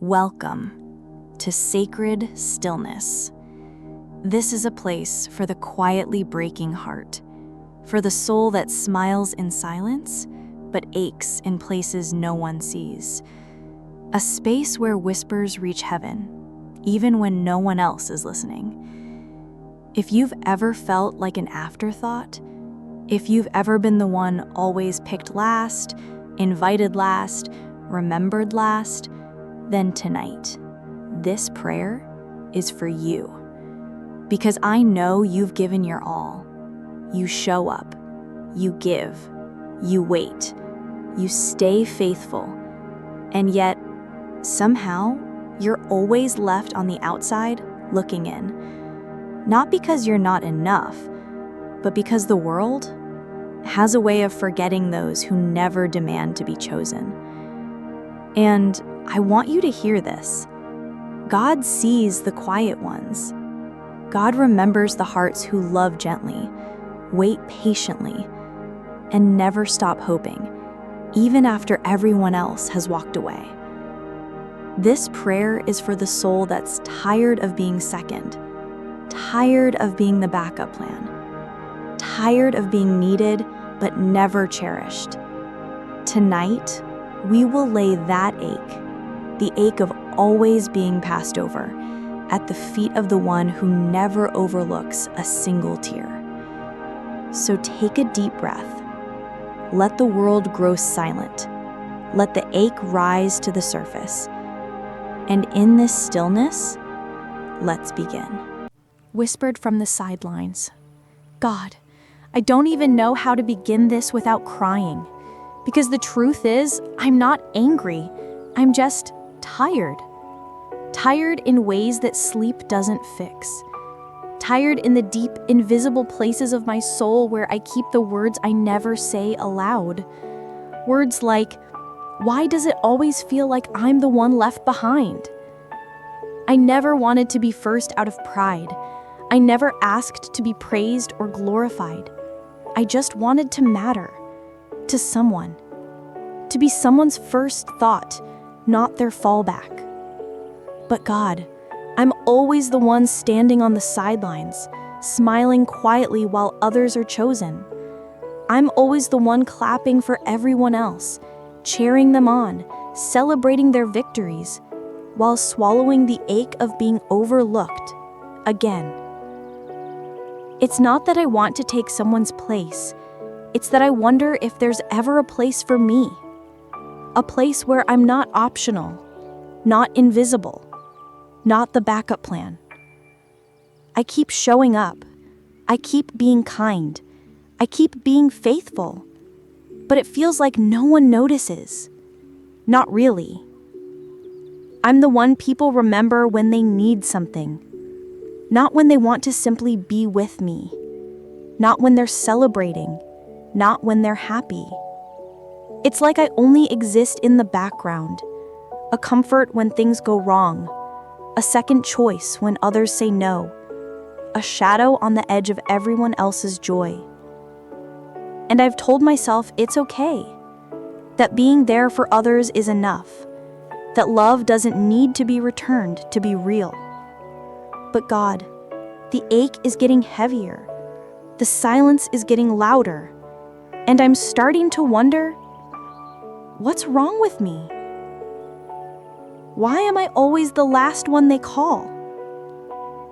Welcome to Sacred Stillness. This is a place for the quietly breaking heart, for the soul that smiles in silence but aches in places no one sees. A space where whispers reach heaven, even when no one else is listening. If you've ever felt like an afterthought, if you've ever been the one always picked last, invited last, remembered last, then tonight, this prayer is for you. Because I know you've given your all. You show up, you give, you wait, you stay faithful, and yet, somehow, you're always left on the outside looking in. Not because you're not enough, but because the world has a way of forgetting those who never demand to be chosen. And I want you to hear this. God sees the quiet ones. God remembers the hearts who love gently, wait patiently, and never stop hoping, even after everyone else has walked away. This prayer is for the soul that's tired of being second, tired of being the backup plan, tired of being needed but never cherished. Tonight, we will lay that ache, the ache of always being passed over, at the feet of the one who never overlooks a single tear. So take a deep breath. Let the world grow silent. Let the ache rise to the surface. And in this stillness, let's begin. Whispered from the sidelines. God, I don't even know how to begin this without crying. Because the truth is, I'm not angry. I'm just tired. Tired in ways that sleep doesn't fix. Tired in the deep, invisible places of my soul where I keep the words I never say aloud. Words like, why does it always feel like I'm the one left behind? I never wanted to be first out of pride. I never asked to be praised or glorified. I just wanted to matter. To someone. To be someone's first thought, not their fallback. But God, I'm always the one standing on the sidelines, smiling quietly while others are chosen. I'm always the one clapping for everyone else, cheering them on, celebrating their victories, while swallowing the ache of being overlooked again. It's not that I want to take someone's place. It's that I wonder if there's ever a place for me. A place where I'm not optional, not invisible, not the backup plan. I keep showing up. I keep being kind. I keep being faithful. But it feels like no one notices. Not really. I'm the one people remember when they need something. Not when they want to simply be with me. Not when they're celebrating. Not when they're happy. It's like I only exist in the background, a comfort when things go wrong, a second choice when others say no, a shadow on the edge of everyone else's joy. And I've told myself it's okay, that being there for others is enough, that love doesn't need to be returned to be real. But God, the ache is getting heavier, the silence is getting louder, and I'm starting to wonder, what's wrong with me? Why am I always the last one they call?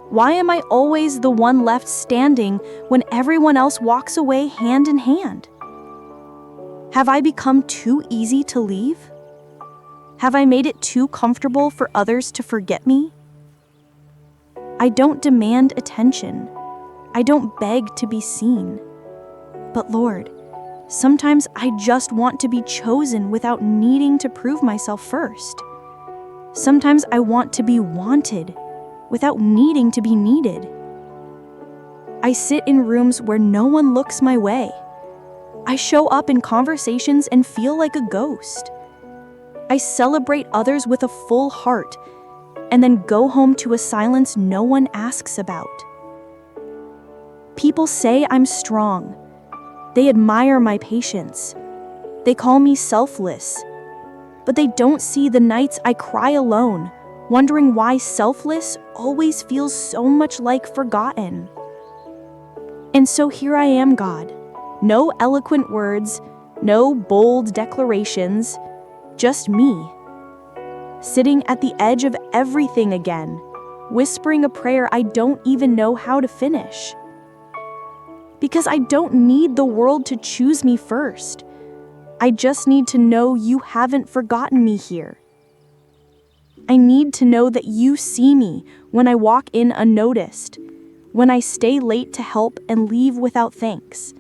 Why am I always the one left standing when everyone else walks away hand in hand? Have I become too easy to leave? Have I made it too comfortable for others to forget me? I don't demand attention. I don't beg to be seen. But Lord, sometimes I just want to be chosen without needing to prove myself first. Sometimes I want to be wanted without needing to be needed. I sit in rooms where no one looks my way. I show up in conversations and feel like a ghost. I celebrate others with a full heart and then go home to a silence no one asks about. People say I'm strong. They admire my patience. They call me selfless. but they don't see the nights I cry alone, wondering why selfless always feels so much like forgotten. And so here I am, God. No eloquent words, no bold declarations, just me. Sitting at the edge of everything again, whispering a prayer I don't even know how to finish. Because I don't need the world to choose me first. I just need to know you haven't forgotten me here. I need to know that you see me when I walk in unnoticed, when I stay late to help and leave without thanks,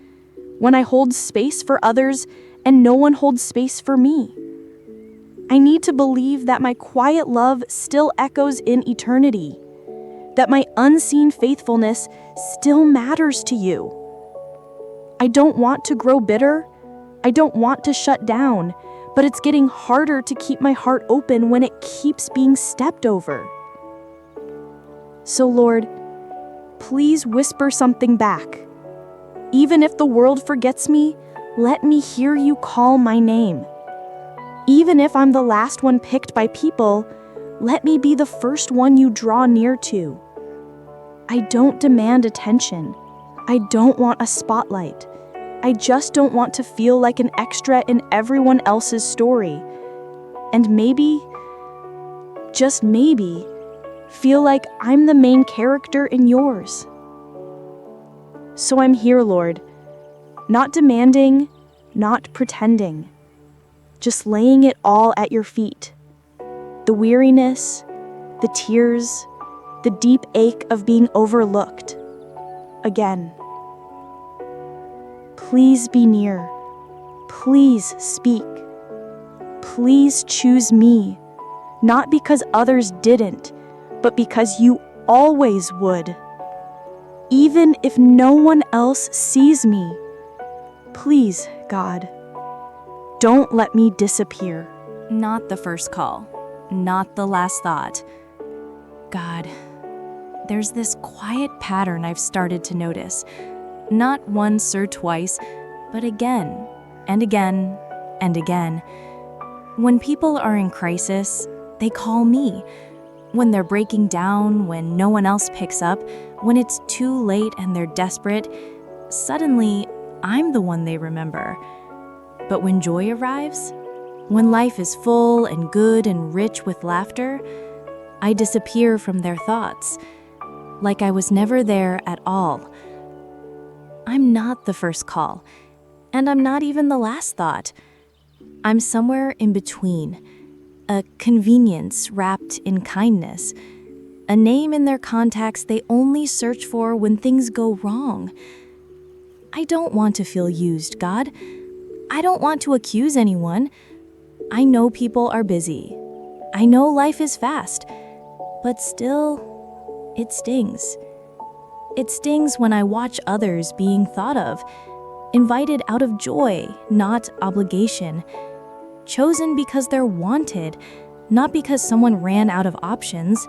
when I hold space for others and no one holds space for me. I need to believe that my quiet love still echoes in eternity, that my unseen faithfulness still matters to you. I don't want to grow bitter. I don't want to shut down, but it's getting harder to keep my heart open when it keeps being stepped over. So Lord, please whisper something back. Even if the world forgets me, let me hear you call my name. Even if I'm the last one picked by people, let me be the first one you draw near to. I don't demand attention. I don't want a spotlight. I just don't want to feel like an extra in everyone else's story. And maybe, just maybe, feel like I'm the main character in yours. So I'm here, Lord, not demanding, not pretending, just laying it all at your feet. The weariness, the tears, the deep ache of being overlooked. Again. Please be near. Please speak. Please choose me, not because others didn't, but because you always would. Even if no one else sees me, please, God, don't let me disappear. Not the first call, not the last thought. God, there's this quiet pattern I've started to notice. Not once or twice, but again and again and again. When people are in crisis, they call me. When they're breaking down, when no one else picks up, when it's too late and they're desperate, suddenly I'm the one they remember. But when joy arrives, when life is full and good and rich with laughter, I disappear from their thoughts, like I was never there at all. I'm not the first call, and I'm not even the last thought. I'm somewhere in between, a convenience wrapped in kindness, a name in their contacts they only search for when things go wrong. I don't want to feel used, God. I don't want to accuse anyone. I know people are busy. I know life is fast, but still, it stings. It stings when I watch others being thought of, invited out of joy, not obligation, chosen because they're wanted, not because someone ran out of options.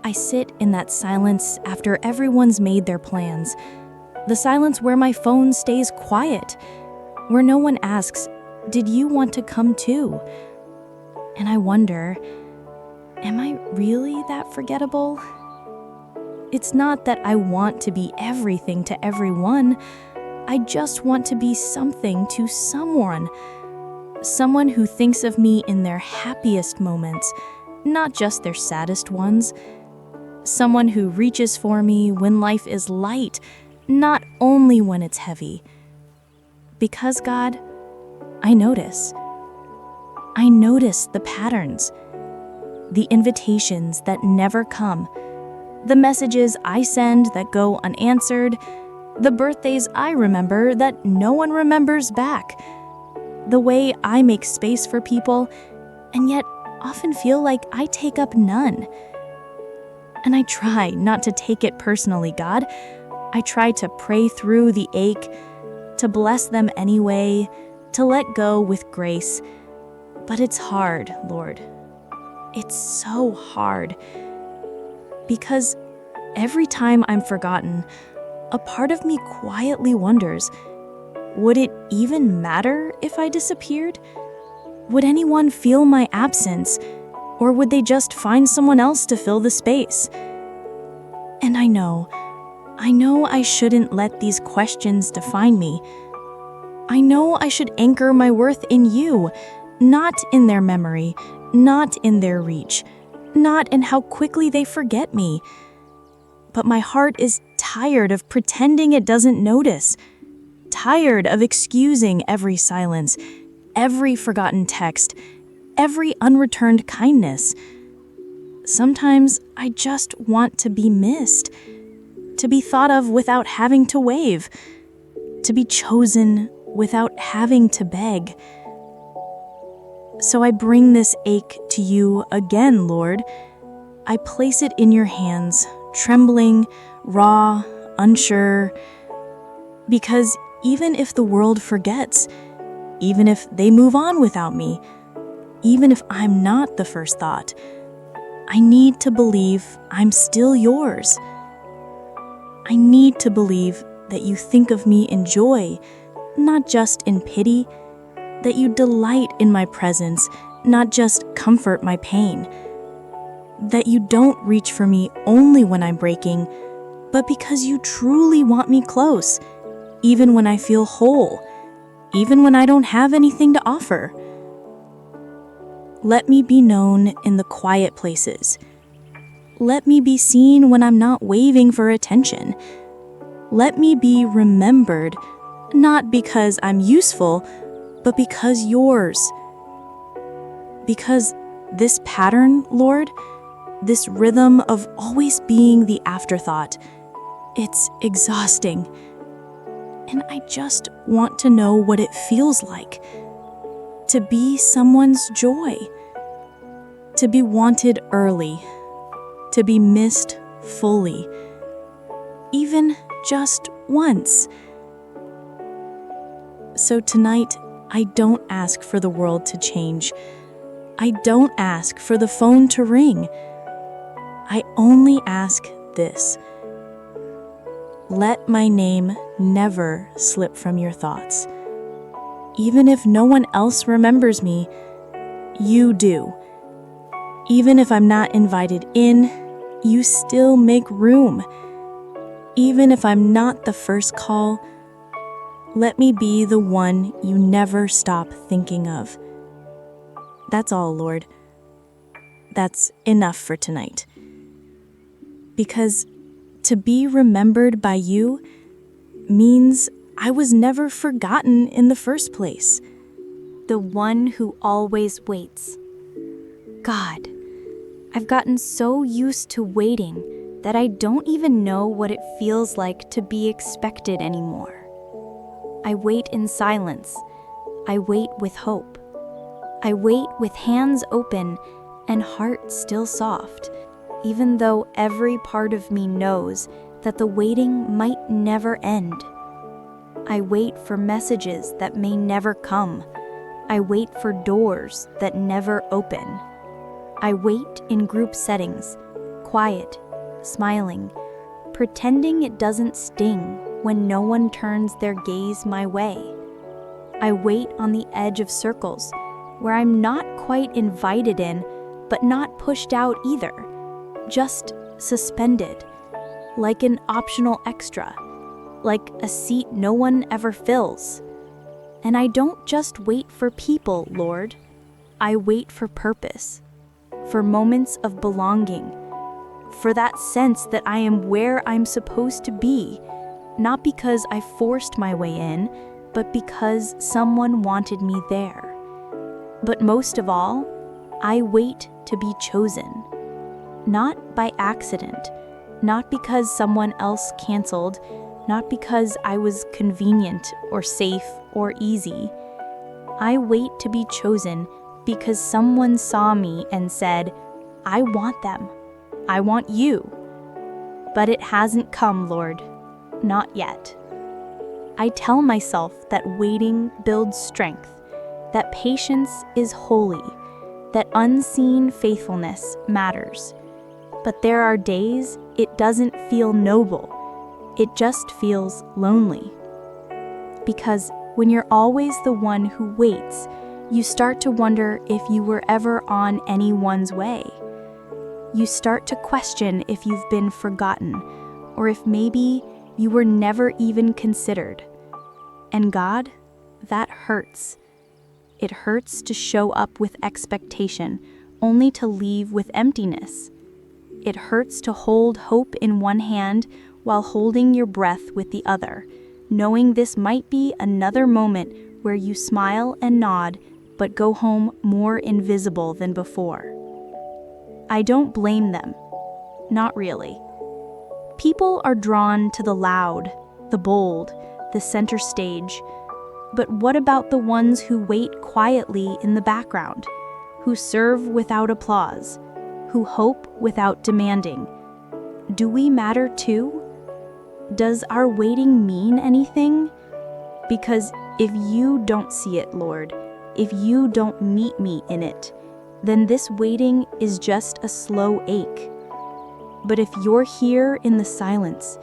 I sit in that silence after everyone's made their plans, the silence where my phone stays quiet, where no one asks, "Did you want to come too?" And I wonder, am I really that forgettable? It's not that I want to be everything to everyone. I just want to be something to someone. Someone who thinks of me in their happiest moments, not just their saddest ones. Someone who reaches for me when life is light, not only when it's heavy. Because, God, I notice. I notice the patterns, the invitations that never come, the messages I send that go unanswered, the birthdays I remember that no one remembers back, the way I make space for people and yet often feel like I take up none. And I try not to take it personally, God. I try to pray through the ache, to bless them anyway, to let go with grace. But it's hard, Lord. It's so hard. Because every time I'm forgotten, a part of me quietly wonders, would it even matter if I disappeared? Would anyone feel my absence? Or would they just find someone else to fill the space? And I know I shouldn't let these questions define me. I know I should anchor my worth in you, not in their memory, not in their reach, not in how quickly they forget me. But my heart is tired of pretending it doesn't notice, tired of excusing every silence, every forgotten text, every unreturned kindness. Sometimes I just want to be missed, to be thought of without having to wave, to be chosen without having to beg. So I bring this ache to you again, Lord. I place it in your hands, trembling, raw, unsure, because even if the world forgets, even if they move on without me, even if I'm not the first thought, I need to believe I'm still yours. I need to believe that you think of me in joy, not just in pity, that you delight in my presence, not just comfort my pain, that you don't reach for me only when I'm breaking, but because you truly want me close, even when I feel whole, even when I don't have anything to offer. Let me be known in the quiet places. Let me be seen when I'm not waving for attention. Let me be remembered, not because I'm useful, but because yours. Because this pattern, Lord, this rhythm of always being the afterthought, it's exhausting. And I just want to know what it feels like to be someone's joy, to be wanted early, to be missed fully, even just once. So tonight, I don't ask for the world to change. I don't ask for the phone to ring. I only ask this. Let my name never slip from your thoughts. Even if no one else remembers me, you do. Even if I'm not invited in, you still make room. Even if I'm not the first call, let me be the one you never stop thinking of. That's all, Lord. That's enough for tonight. Because to be remembered by you means I was never forgotten in the first place. The one who always waits. God, I've gotten so used to waiting that I don't even know what it feels like to be expected anymore. I wait in silence. I wait with hope. I wait with hands open and heart still soft, even though every part of me knows that the waiting might never end. I wait for messages that may never come. I wait for doors that never open. I wait in group settings, quiet, smiling, pretending it doesn't sting when no one turns their gaze my way. I wait on the edge of circles where I'm not quite invited in, but not pushed out either, just suspended, like an optional extra, like a seat no one ever fills. And I don't just wait for people, Lord. I wait for purpose, for moments of belonging, for that sense that I am where I'm supposed to be, not because I forced my way in, but because someone wanted me there. But most of all, I wait to be chosen, not by accident, not because someone else canceled, not because I was convenient or safe or easy. I wait to be chosen because someone saw me and said, I want them. I want you. But it hasn't come, Lord. Not yet. I tell myself that waiting builds strength, that patience is holy, that unseen faithfulness matters. But there are days it doesn't feel noble. It just feels lonely. Because when you're always the one who waits, You start to wonder if you were ever on anyone's way. You start to question if you've been forgotten, or if maybe you were never even considered. And God, that hurts. It hurts to show up with expectation, only to leave with emptiness. It hurts to hold hope in one hand while holding your breath with the other, knowing this might be another moment where you smile and nod, but go home more invisible than before. I don't blame them. Not really. People are drawn to the loud, the bold, the center stage. But what about the ones who wait quietly in the background, who serve without applause, who hope without demanding? Do we matter too? Does our waiting mean anything? Because if you don't see it, Lord, if you don't meet me in it, then this waiting is just a slow ache. But if you're here in the silence,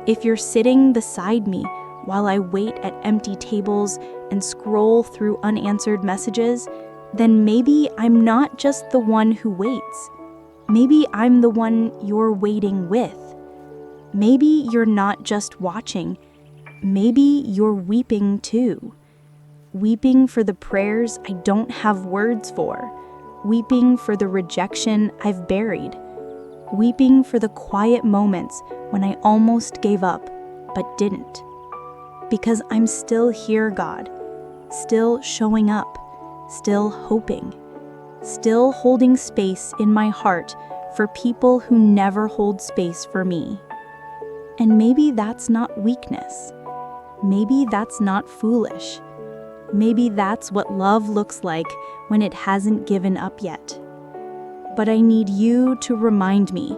if you're sitting beside me while I wait at empty tables and scroll through unanswered messages, then maybe I'm not just the one who waits. Maybe I'm the one you're waiting with. Maybe you're not just watching. Maybe you're weeping too. Weeping for the prayers I don't have words for. Weeping for the rejection I've buried. Weeping for the quiet moments when I almost gave up, but didn't. Because I'm still here, God. Still showing up. Still hoping. Still holding space in my heart for people who never hold space for me. And maybe that's not weakness. Maybe that's not foolish. Maybe that's what love looks like when it hasn't given up yet. But I need you to remind me.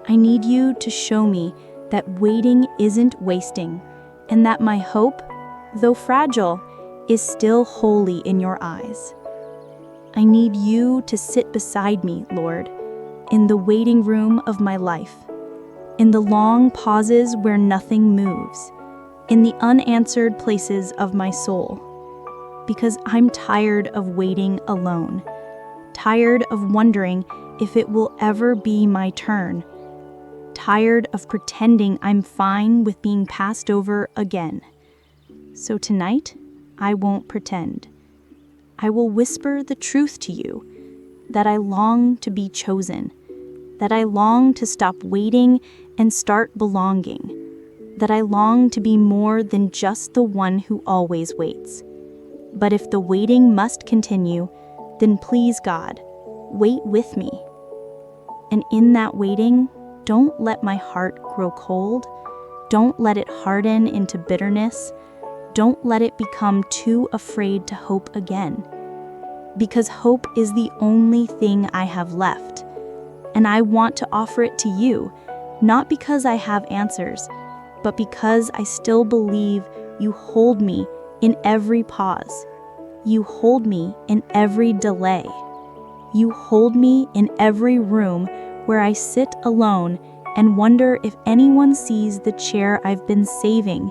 I need you to show me that waiting isn't wasting, and that my hope, though fragile, is still holy in your eyes. I need you to sit beside me, Lord, in the waiting room of my life, in the long pauses where nothing moves, in the unanswered places of my soul. Because I'm tired of waiting alone, tired of wondering if it will ever be my turn, tired of pretending I'm fine with being passed over again. So tonight, I won't pretend. I will whisper the truth to you, that I long to be chosen, that I long to stop waiting and start belonging, that I long to be more than just the one who always waits. But if the waiting must continue, then please, God, wait with me. And in that waiting, don't let my heart grow cold. Don't let it harden into bitterness. Don't let it become too afraid to hope again. Because hope is the only thing I have left. And I want to offer it to you, not because I have answers, but because I still believe you hold me in every pause. You hold me in every delay. You hold me in every room where I sit alone and wonder if anyone sees the chair I've been saving,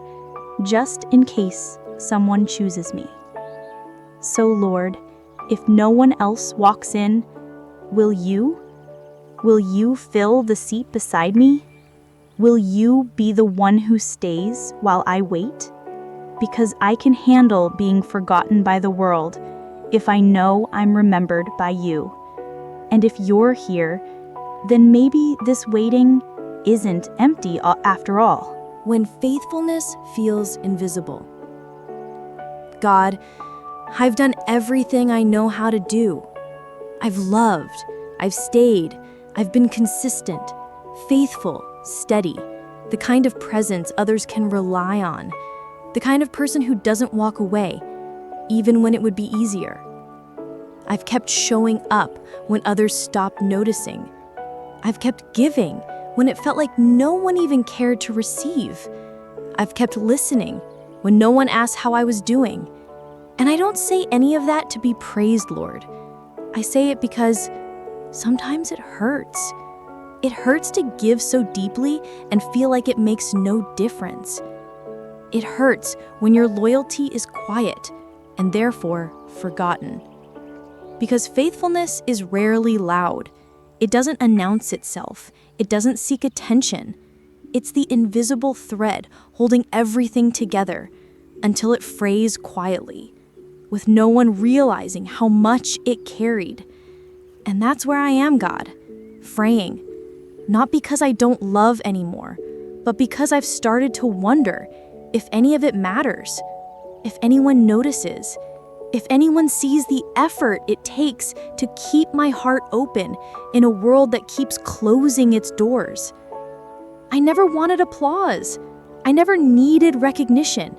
just in case someone chooses me. So, Lord, if no one else walks in, will you? Will you fill the seat beside me? Will you be the one who stays while I wait? Because I can handle being forgotten by the world if I know I'm remembered by you. And if you're here, then maybe this waiting isn't empty after all. When faithfulness feels invisible. God, I've done everything I know how to do. I've loved, I've stayed, I've been consistent, faithful, steady, the kind of presence others can rely on, the kind of person who doesn't walk away, even when it would be easier. I've kept showing up when others stopped noticing. I've kept giving when it felt like no one even cared to receive. I've kept listening when no one asked how I was doing. And I don't say any of that to be praised, Lord. I say it because sometimes it hurts. It hurts to give so deeply and feel like it makes no difference. It hurts when your loyalty is quiet and therefore forgotten. Because faithfulness is rarely loud. It doesn't announce itself. It doesn't seek attention. It's the invisible thread holding everything together until it frays quietly, with no one realizing how much it carried. And that's where I am, God, fraying. Not because I don't love anymore, but because I've started to wonder if any of it matters, if anyone notices, if anyone sees the effort it takes to keep my heart open in a world that keeps closing its doors. I never wanted applause. I never needed recognition.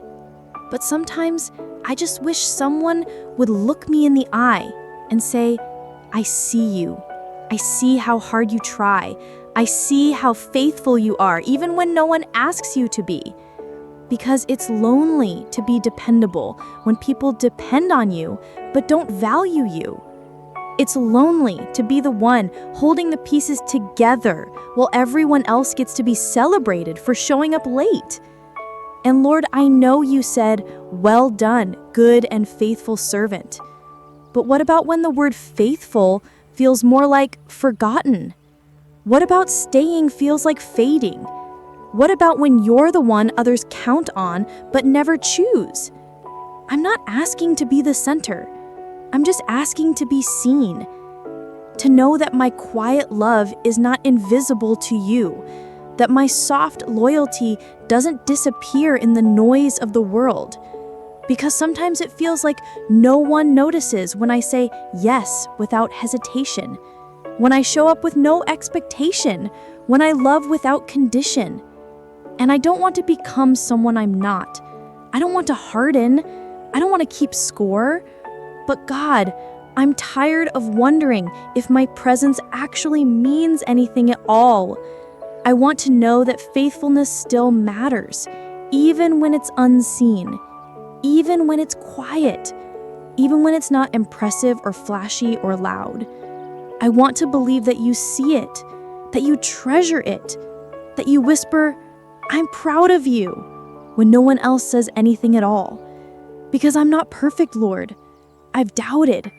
But sometimes I just wish someone would look me in the eye and say, I see you. I see how hard you try. I see how faithful you are, even when no one asks you to be. Because it's lonely to be dependable when people depend on you but don't value you. It's lonely to be the one holding the pieces together while everyone else gets to be celebrated for showing up late. And Lord, I know you said, well done, good and faithful servant. But what about when the word faithful feels more like forgotten? What about staying feels like fading? What about when you're the one others count on but never choose? I'm not asking to be the center. I'm just asking to be seen. To know that my quiet love is not invisible to you. That my soft loyalty doesn't disappear in the noise of the world. Because sometimes it feels like no one notices when I say yes without hesitation. When I show up with no expectation. When I love without condition. And I don't want to become someone I'm not. I don't want to harden. I don't want to keep score. But God, I'm tired of wondering if my presence actually means anything at all. I want to know that faithfulness still matters, even when it's unseen, even when it's quiet, even when it's not impressive or flashy or loud. I want to believe that you see it, that you treasure it, that you whisper, I'm proud of you, when no one else says anything at all. Because I'm not perfect, Lord. I've doubted.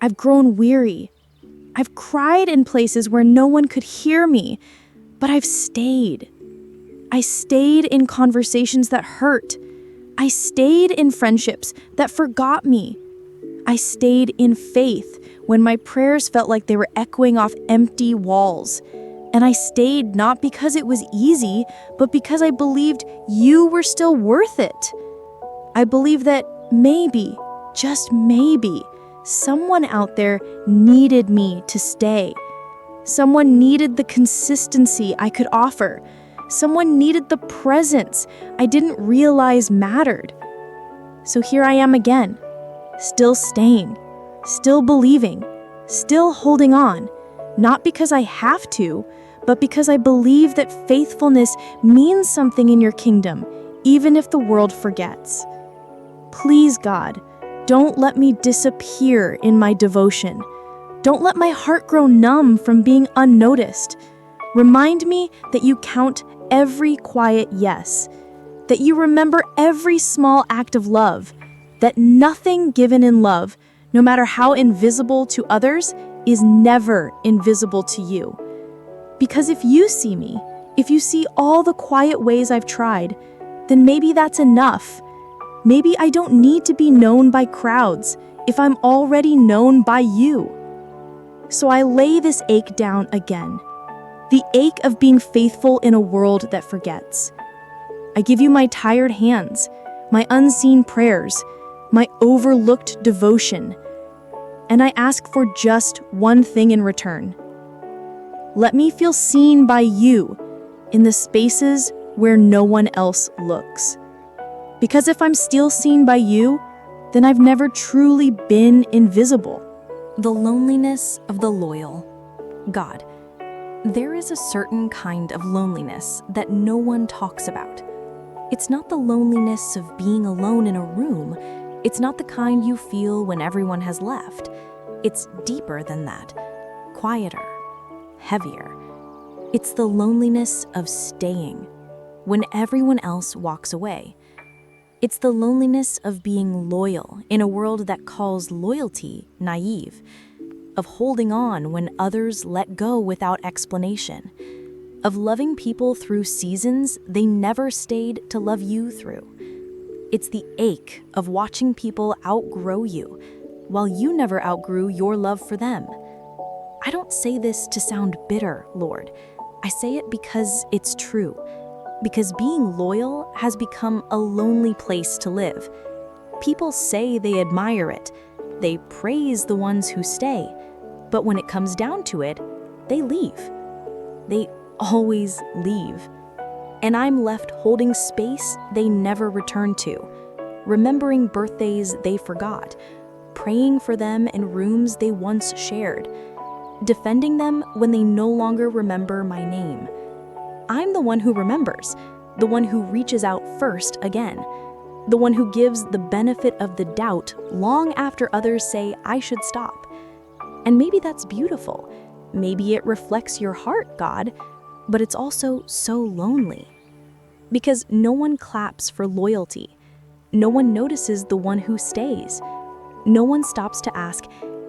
I've grown weary. I've cried in places where no one could hear me, but I've stayed. I stayed in conversations that hurt. I stayed in friendships that forgot me. I stayed in faith when my prayers felt like they were echoing off empty walls. And I stayed not because it was easy, but because I believed you were still worth it. I believed that maybe, just maybe, someone out there needed me to stay. Someone needed the consistency I could offer. Someone needed the presence I didn't realize mattered. So here I am again, still staying, still believing, still holding on, not because I have to, but because I believe that faithfulness means something in your kingdom, even if the world forgets. Please, God, don't let me disappear in my devotion. Don't let my heart grow numb from being unnoticed. Remind me that you count every quiet yes, that you remember every small act of love, that nothing given in love, no matter how invisible to others, is never invisible to you. Because if you see me, if you see all the quiet ways I've tried, then maybe that's enough. Maybe I don't need to be known by crowds if I'm already known by you. So I lay this ache down again, the ache of being faithful in a world that forgets. I give you my tired hands, my unseen prayers, my overlooked devotion, and I ask for just one thing in return. Let me feel seen by you in the spaces where no one else looks. Because if I'm still seen by you, then I've never truly been invisible. The loneliness of the loyal. God, there is a certain kind of loneliness that no one talks about. It's not the loneliness of being alone in a room. It's not the kind you feel when everyone has left. It's deeper than that, quieter, heavier. It's the loneliness of staying when everyone else walks away. It's the loneliness of being loyal in a world that calls loyalty naive, of holding on when others let go without explanation, of loving people through seasons they never stayed to love you through. It's the ache of watching people outgrow you while you never outgrew your love for them. I don't say this to sound bitter, Lord. I say it because it's true. Because being loyal has become a lonely place to live. People say they admire it. They praise the ones who stay. But when it comes down to it, they leave. They always leave. And I'm left holding space they never return to, remembering birthdays they forgot, praying for them in rooms they once shared, defending them when they no longer remember my name. I'm the one who remembers, the one who reaches out first again, the one who gives the benefit of the doubt long after others say I should stop. And maybe that's beautiful. Maybe it reflects your heart, God, but it's also so lonely. Because no one claps for loyalty. No one notices the one who stays. No one stops to ask,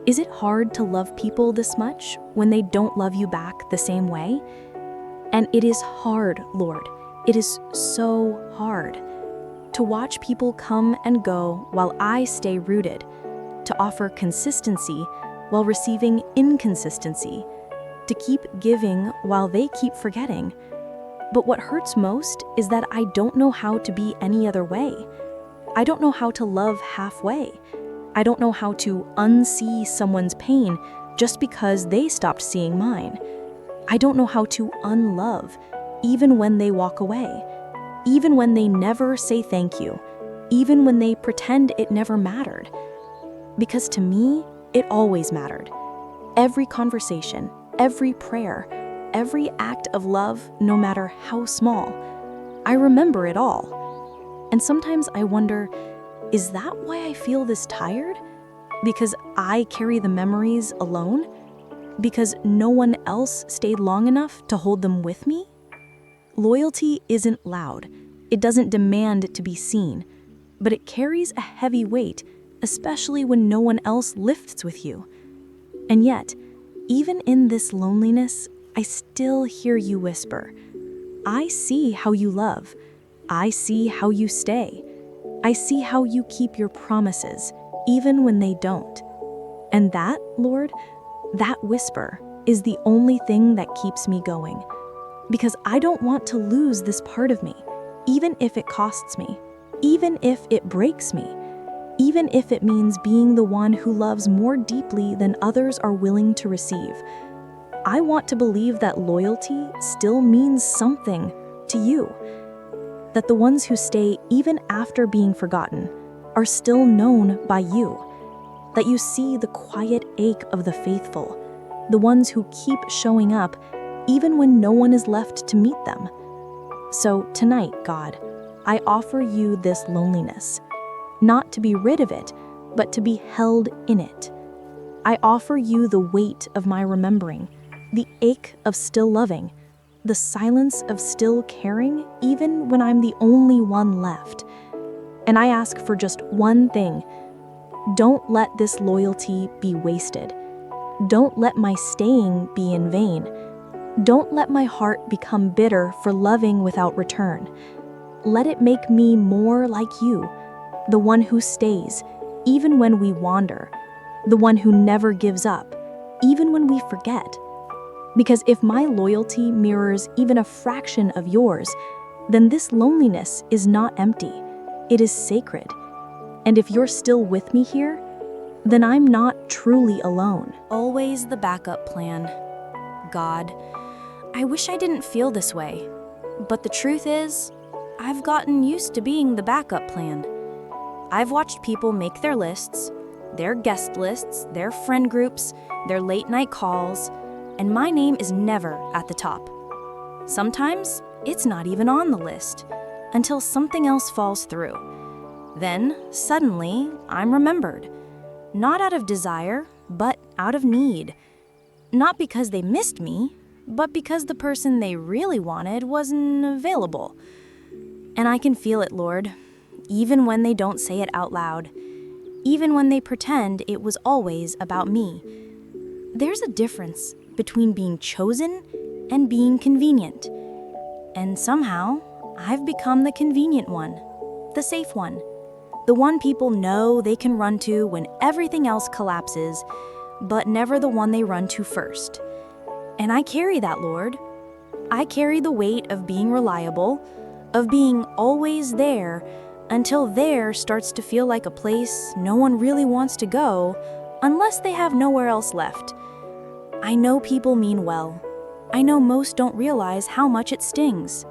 is it hard to love people this much when they don't love you back the same way? And it is hard, Lord. It is so hard to watch people come and go while I stay rooted, to offer consistency while receiving inconsistency, to keep giving while they keep forgetting. But what hurts most is that I don't know how to be any other way. I don't know how to love halfway. I don't know how to unsee someone's pain just because they stopped seeing mine. I don't know how to unlove, even when they walk away, even when they never say thank you, even when they pretend it never mattered. Because to me, it always mattered. Every conversation, every prayer, every act of love, no matter how small, I remember it all. And sometimes I wonder, is that why I feel this tired? Because I carry the memories alone? Because no one else stayed long enough to hold them with me? Loyalty isn't loud. It doesn't demand to be seen, but it carries a heavy weight, especially when no one else lifts with you. And yet, even in this loneliness, I still hear you whisper, I see how you love. I see how you stay. I see how you keep your promises, even when they don't. And that, Lord, that whisper is the only thing that keeps me going. Because I don't want to lose this part of me, even if it costs me, even if it breaks me, even if it means being the one who loves more deeply than others are willing to receive. I want to believe that loyalty still means something to you, that the ones who stay even after being forgotten are still known by you, that you see the quiet ache of the faithful, the ones who keep showing up even when no one is left to meet them. So tonight, God, I offer you this loneliness, not to be rid of it, but to be held in it. I offer you the weight of my remembering, the ache of still loving, the silence of still caring even when I'm the only one left. And I ask for just one thing. Don't let this loyalty be wasted. Don't let my staying be in vain. Don't let my heart become bitter for loving without return. Let it make me more like you, the one who stays, even when we wander, the one who never gives up, even when we forget. Because if my loyalty mirrors even a fraction of yours, then this loneliness is not empty. It is sacred. And if you're still with me here, then I'm not truly alone. Always the backup plan. God, I wish I didn't feel this way. But the truth is, I've gotten used to being the backup plan. I've watched people make their lists, their guest lists, their friend groups, their late night calls, and my name is never at the top. Sometimes it's not even on the list until something else falls through. Then, suddenly, I'm remembered. Not out of desire, but out of need. Not because they missed me, but because the person they really wanted wasn't available. And I can feel it, Lord. even when they don't say it out loud, even when they pretend it was always about me. There's a difference between being chosen and being convenient. And somehow, I've become the convenient one, the safe one, the one people know they can run to when everything else collapses, but never the one they run to first. And I carry that, Lord. I carry the weight of being reliable, of being always there, until there starts to feel like a place no one really wants to go unless they have nowhere else left. I know people mean well. I know most don't realize how much it stings.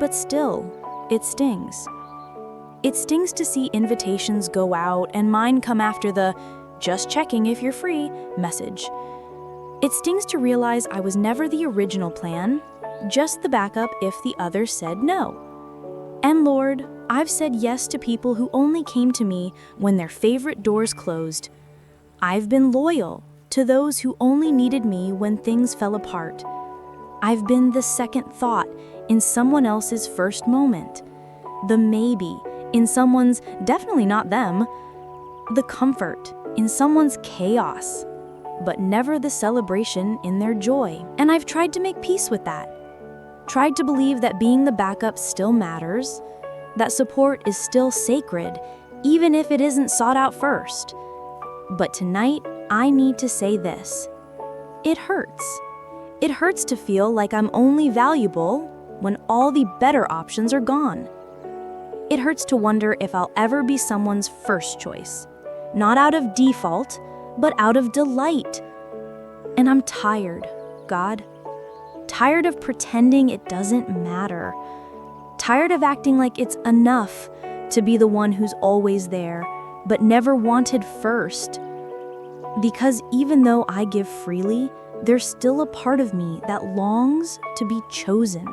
But still, it stings. It stings to see invitations go out and mine come after the "just checking if you're free" message. It stings to realize I was never the original plan, just the backup if the others said no. And Lord, I've said yes to people who only came to me when their favorite doors closed. I've been loyal to those who only needed me when things fell apart. I've been the second thought in someone else's first moment, the maybe in someone's definitely not them, the comfort in someone's chaos, but never the celebration in their joy. And I've tried to make peace with that. Tried to believe that being the backup still matters, that support is still sacred, even if it isn't sought out first. But tonight, I need to say this. It hurts. It hurts to feel like I'm only valuable when all the better options are gone. It hurts to wonder if I'll ever be someone's first choice, not out of default, but out of delight. And I'm tired, God. Tired of pretending it doesn't matter. Tired of acting like it's enough to be the one who's always there, but never wanted first. Because even though I give freely, there's still a part of me that longs to be chosen,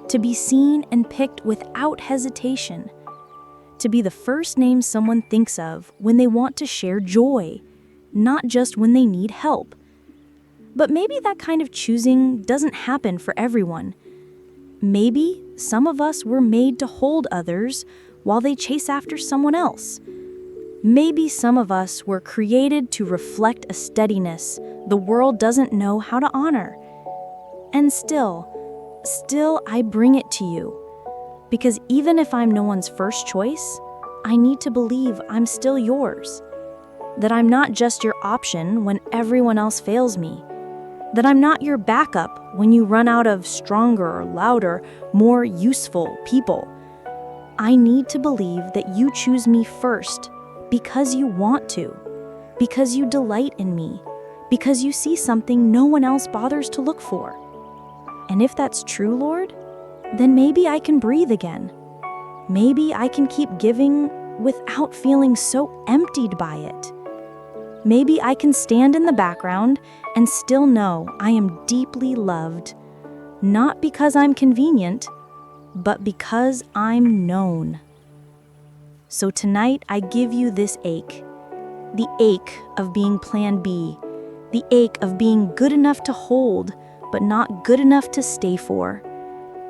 to be seen and picked without hesitation, to be the first name someone thinks of when they want to share joy, not just when they need help. But maybe that kind of choosing doesn't happen for everyone. Maybe some of us were made to hold others while they chase after someone else. Maybe some of us were created to reflect a steadiness the world doesn't know how to honor. And still I bring it to you. Because even if I'm no one's first choice, I need to believe I'm still yours. That I'm not just your option when everyone else fails me. That I'm not your backup when you run out of stronger, louder, more useful people. I need to believe that you choose me first because you want to, because you delight in me, because you see something no one else bothers to look for. And if that's true, Lord, then maybe I can breathe again. Maybe I can keep giving without feeling so emptied by it. Maybe I can stand in the background and still know I am deeply loved, not because I'm convenient, but because I'm known. So tonight I give you this ache, the ache of being Plan B, the ache of being good enough to hold, but not good enough to stay for.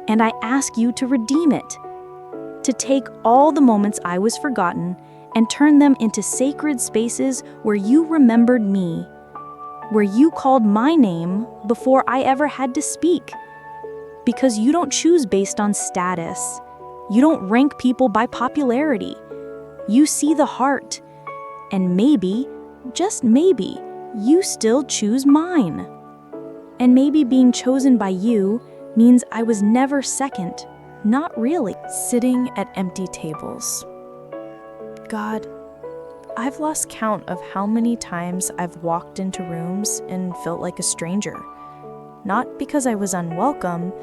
And I ask you to redeem it, to take all the moments I was forgotten and turn them into sacred spaces where you remembered me, where you called my name before I ever had to speak. Because you don't choose based on status. You don't rank people by popularity. You see the heart. And maybe, just maybe, you still choose mine. And maybe being chosen by you means I was never second, not really. Sitting at empty tables. God, I've lost count of how many times I've walked into rooms and felt like a stranger. Not because I was unwelcome,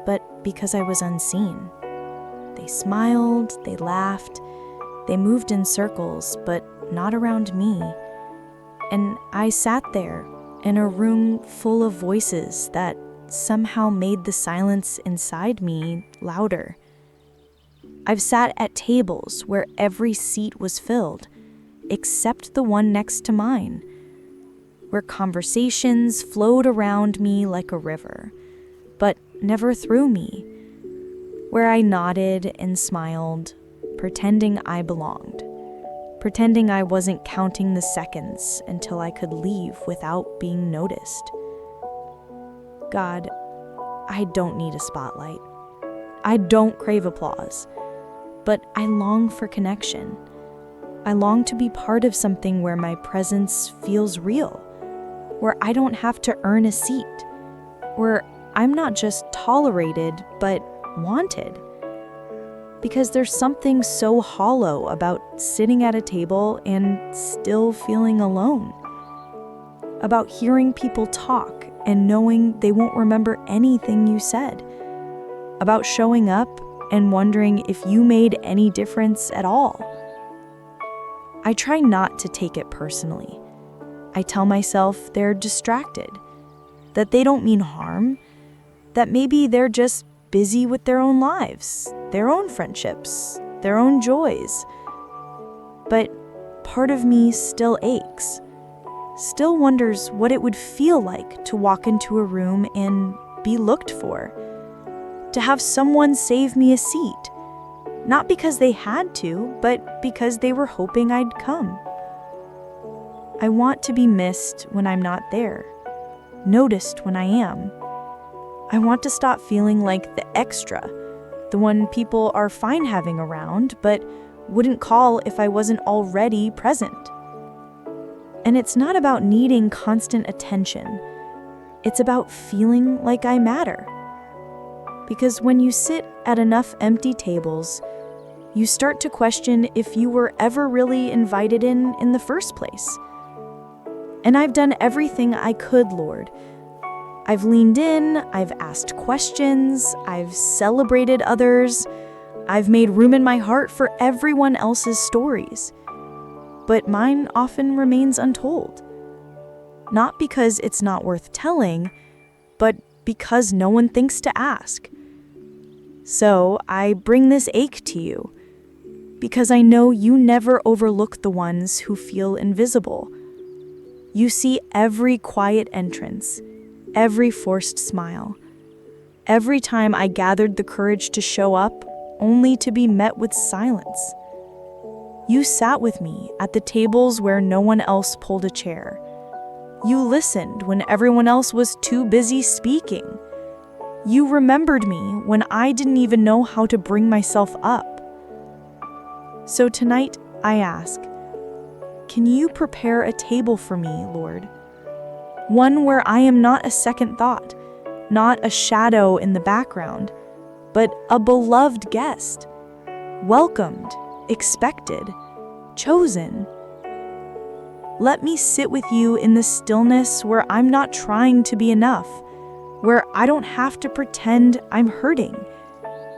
but because I was unseen. They smiled, they laughed, they moved in circles, but not around me. And I sat there in a room full of voices that somehow made the silence inside me louder. I've sat at tables where every seat was filled, except the one next to mine, where conversations flowed around me like a river, but never through me, where I nodded and smiled, pretending I belonged, pretending I wasn't counting the seconds until I could leave without being noticed. God, I don't need a spotlight. I don't crave applause, but I long for connection. I long to be part of something where my presence feels real, where I don't have to earn a seat, where I'm not just tolerated, but wanted. Because there's something so hollow about sitting at a table and still feeling alone. About hearing people talk and knowing they won't remember anything you said. About showing up and wondering if you made any difference at all. I try not to take it personally. I tell myself they're distracted, that they don't mean harm, that maybe they're just busy with their own lives, their own friendships, their own joys. But part of me still aches, still wonders what it would feel like to walk into a room and be looked for, to have someone save me a seat, not because they had to, but because they were hoping I'd come. I want to be missed when I'm not there, noticed when I am. I want to stop feeling like the extra, the one people are fine having around, but wouldn't call if I wasn't already present. And it's not about needing constant attention. It's about feeling like I matter. Because when you sit at enough empty tables, you start to question if you were ever really invited in the first place. And I've done everything I could, Lord. I've leaned in, I've asked questions, I've celebrated others, I've made room in my heart for everyone else's stories. But mine often remains untold. Not because it's not worth telling, but because no one thinks to ask. So I bring this ache to you, because I know you never overlook the ones who feel invisible. You see every quiet entrance, every forced smile, every time I gathered the courage to show up only to be met with silence. You sat with me at the tables where no one else pulled a chair. You listened when everyone else was too busy speaking. You remembered me when I didn't even know how to bring myself up. So tonight, I ask, can you prepare a table for me, Lord? One where I am not a second thought, not a shadow in the background, but a beloved guest, welcomed, expected, chosen. Let me sit with you in the stillness where I'm not trying to be enough, where I don't have to pretend I'm hurting,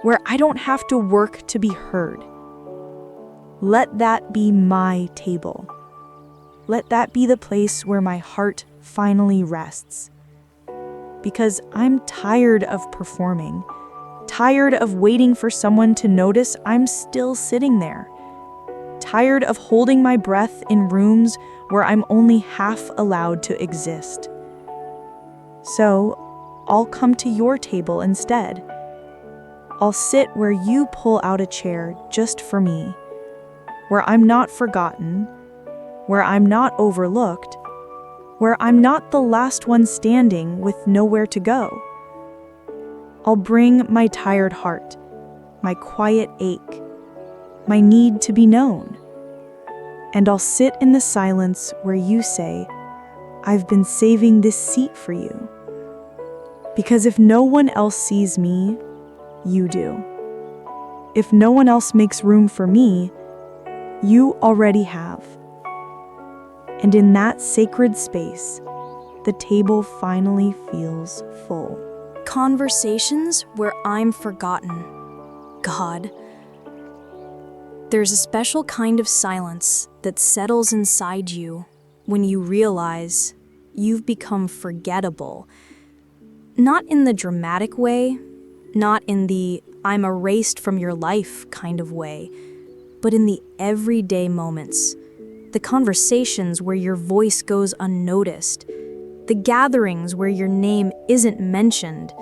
where I don't have to work to be heard. Let that be my table. Let that be the place where my heart finally rests. Because I'm tired of performing, tired of waiting for someone to notice I'm still sitting there, tired of holding my breath in rooms where I'm only half allowed to exist. So, I'll come to your table instead. I'll sit where you pull out a chair just for me, where I'm not forgotten, where I'm not overlooked, where I'm not the last one standing with nowhere to go. I'll bring my tired heart, my quiet ache, my need to be known. And I'll sit in the silence where you say, I've been saving this seat for you. Because if no one else sees me, you do. If no one else makes room for me, you already have. And in that sacred space, the table finally feels full. Conversations where I'm forgotten. God. There's a special kind of silence that settles inside you when you realize you've become forgettable. Not in the dramatic way, not in the I'm erased from your life kind of way, but in the everyday moments, the conversations where your voice goes unnoticed, the gatherings where your name isn't mentioned,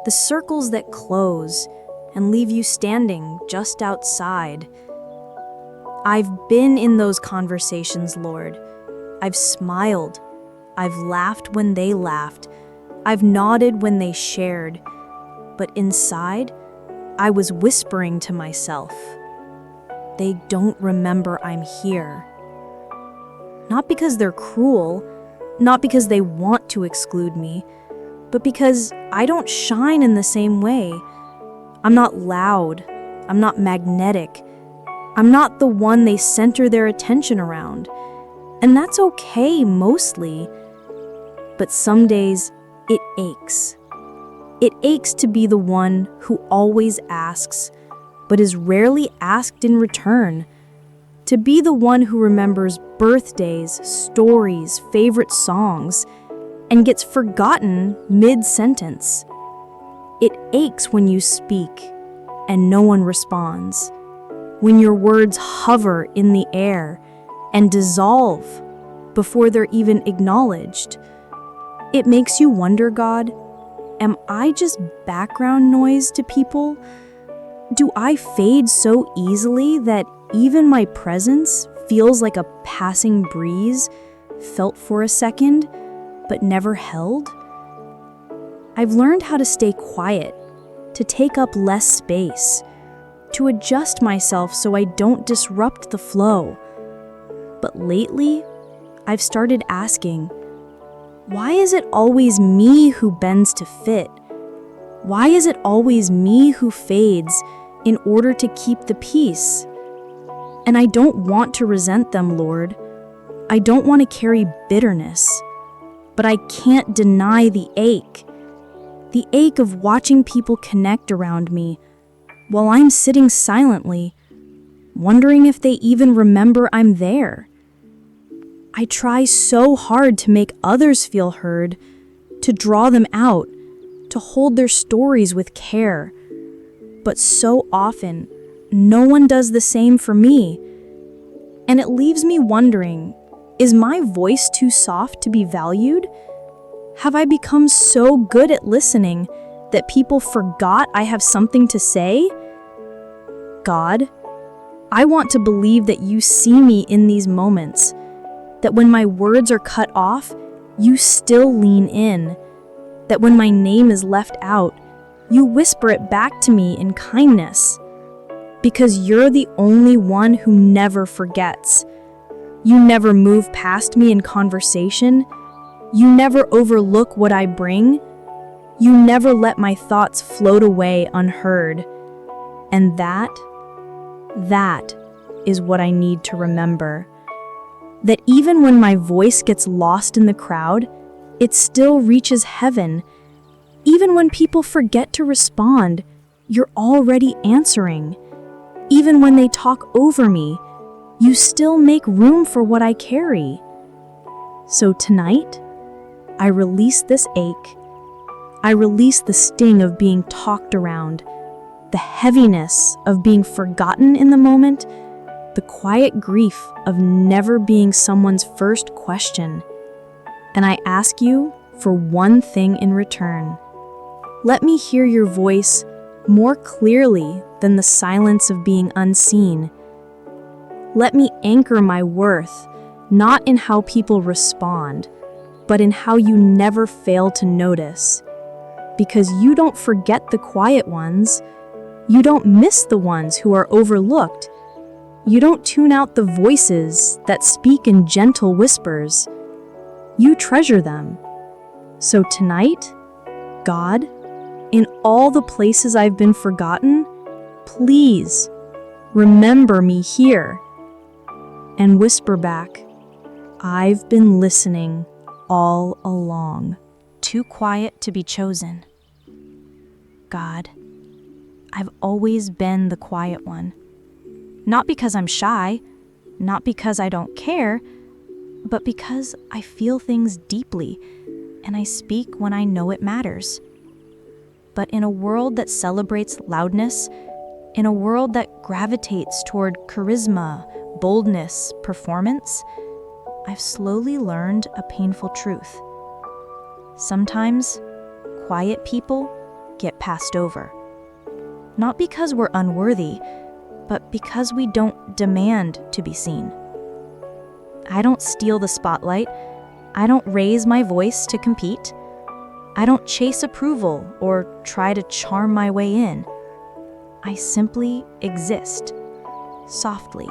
the circles that close and leave you standing just outside, I've been in those conversations, Lord. I've smiled. I've laughed when they laughed. I've nodded when they shared. But inside, I was whispering to myself, they don't remember I'm here. Not because they're cruel, not because they want to exclude me, but because I don't shine in the same way. I'm not loud. I'm not magnetic. I'm not the one they center their attention around. And that's okay mostly. But some days, it aches. It aches to be the one who always asks, but is rarely asked in return. To be the one who remembers birthdays, stories, favorite songs, and gets forgotten mid-sentence. It aches when you speak and no one responds, when your words hover in the air and dissolve before they're even acknowledged. It makes you wonder, God, am I just background noise to people? Do I fade so easily that even my presence feels like a passing breeze, felt for a second, but never held? I've learned how to stay quiet, to take up less space, to adjust myself so I don't disrupt the flow. But lately, I've started asking, why is it always me who bends to fit? Why is it always me who fades in order to keep the peace? And I don't want to resent them, Lord. I don't want to carry bitterness. But I can't deny the ache of watching people connect around me while I'm sitting silently, wondering if they even remember I'm there. I try so hard to make others feel heard, to draw them out, to hold their stories with care. But so often, no one does the same for me. And it leaves me wondering, is my voice too soft to be valued? Have I become so good at listening that people forgot I have something to say? God, I want to believe that you see me in these moments, that when my words are cut off, you still lean in, that when my name is left out, you whisper it back to me in kindness, because you're the only one who never forgets. You never move past me in conversation. You never overlook what I bring. You never let my thoughts float away unheard. And that is what I need to remember. That even when my voice gets lost in the crowd, it still reaches heaven. Even when people forget to respond, you're already answering. Even when they talk over me, you still make room for what I carry. So tonight, I release this ache. I release the sting of being talked around, the heaviness of being forgotten in the moment, the quiet grief of never being someone's first question. And I ask you for one thing in return. Let me hear your voice more clearly than the silence of being unseen. Let me anchor my worth, not in how people respond, but in how you never fail to notice. Because you don't forget the quiet ones. You don't miss the ones who are overlooked. You don't tune out the voices that speak in gentle whispers. You treasure them. So tonight, God, in all the places I've been forgotten, please remember me here. And whisper back, I've been listening all along. Too quiet to be chosen. God, I've always been the quiet one. Not because I'm shy, not because I don't care, but because I feel things deeply and I speak when I know it matters. But in a world that celebrates loudness, in a world that gravitates toward charisma, boldness, performance, I've slowly learned a painful truth. Sometimes, quiet people get passed over. Not because we're unworthy, but because we don't demand to be seen. I don't steal the spotlight. I don't raise my voice to compete. I don't chase approval or try to charm my way in. I simply exist, softly,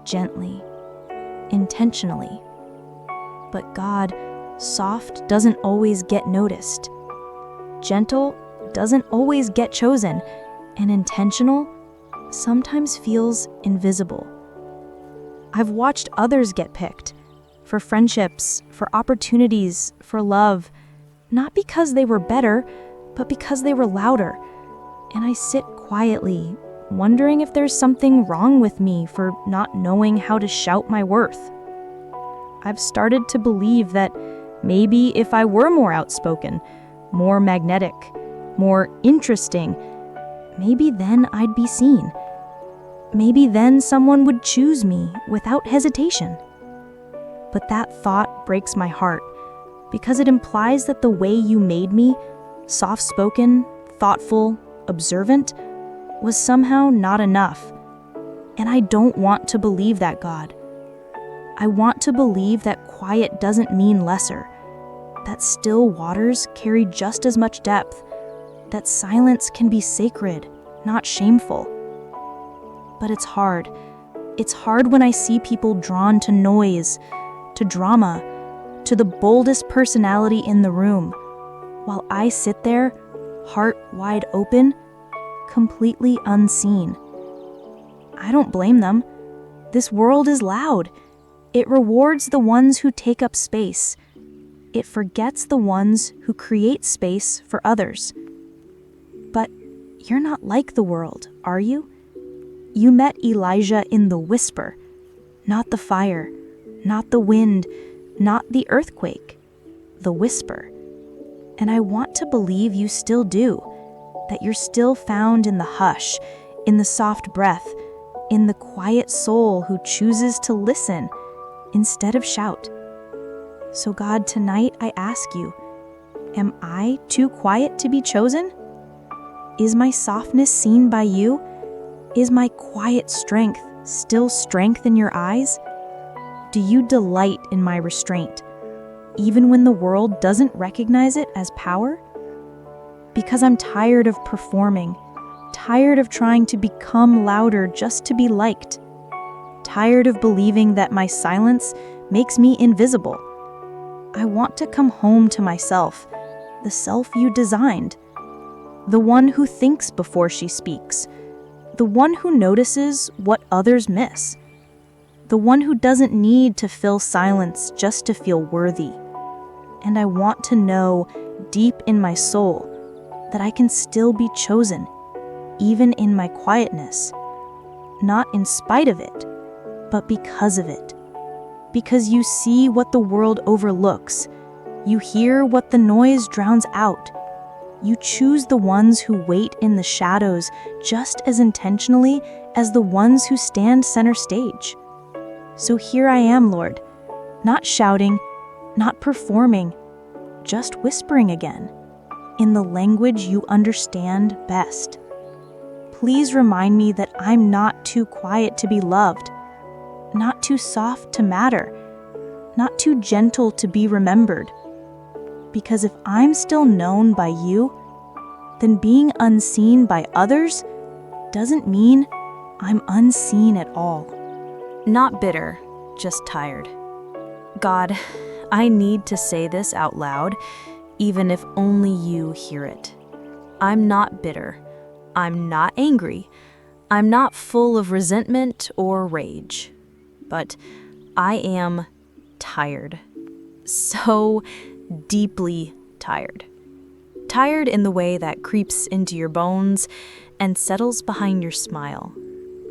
gently, intentionally. But God, soft doesn't always get noticed. Gentle doesn't always get chosen, and intentional sometimes feels invisible. I've watched others get picked for friendships, for opportunities, for love, not because they were better, but because they were louder. And I sit quietly, wondering if there's something wrong with me for not knowing how to shout my worth. I've started to believe that maybe if I were more outspoken, more magnetic, more interesting, maybe then I'd be seen. Maybe then someone would choose me without hesitation. But that thought breaks my heart because it implies that the way you made me, soft-spoken, thoughtful, observant, was somehow not enough. And I don't want to believe that, God. I want to believe that quiet doesn't mean lesser, that still waters carry just as much depth, that silence can be sacred, not shameful. But it's hard. It's hard when I see people drawn to noise, to drama, to the boldest personality in the room, while I sit there, heart wide open, completely unseen. I don't blame them. This world is loud. It rewards the ones who take up space. It forgets the ones who create space for others. But you're not like the world, are you? You met Elijah in the whisper, not the fire, not the wind, not the earthquake, the whisper. And I want to believe you still do, that you're still found in the hush, in the soft breath, in the quiet soul who chooses to listen instead of shout. So God, tonight I ask you, am I too quiet to be chosen? Is my softness seen by you? Is my quiet strength still strength in your eyes? Do you delight in my restraint, even when the world doesn't recognize it as power? Because I'm tired of performing, tired of trying to become louder just to be liked, tired of believing that my silence makes me invisible. I want to come home to myself, the self you designed, the one who thinks before she speaks, the one who notices what others miss, the one who doesn't need to fill silence just to feel worthy. And I want to know deep in my soul that I can still be chosen, even in my quietness, not in spite of it, but because of it. Because you see what the world overlooks, you hear what the noise drowns out. You choose the ones who wait in the shadows just as intentionally as the ones who stand center stage. So here I am, Lord, not shouting, not performing, just whispering again, in the language you understand best. Please remind me that I'm not too quiet to be loved, not too soft to matter, not too gentle to be remembered. Because if I'm still known by you, then being unseen by others doesn't mean I'm unseen at all. Not bitter, just tired. God, I need to say this out loud, even if only you hear it. I'm not bitter. I'm not angry. I'm not full of resentment or rage. But I am tired. So deeply tired. Tired in the way that creeps into your bones and settles behind your smile.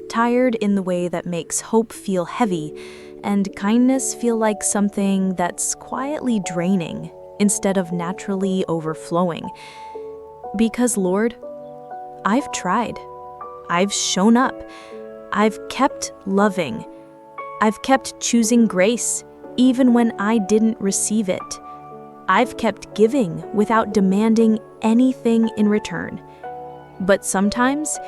Tired in the way that makes hope feel heavy and kindness feel like something that's quietly draining instead of naturally overflowing. Because, Lord, I've tried. I've shown up. I've kept loving. I've kept choosing grace even when I didn't receive it. I've kept giving without demanding anything in return. But sometimes,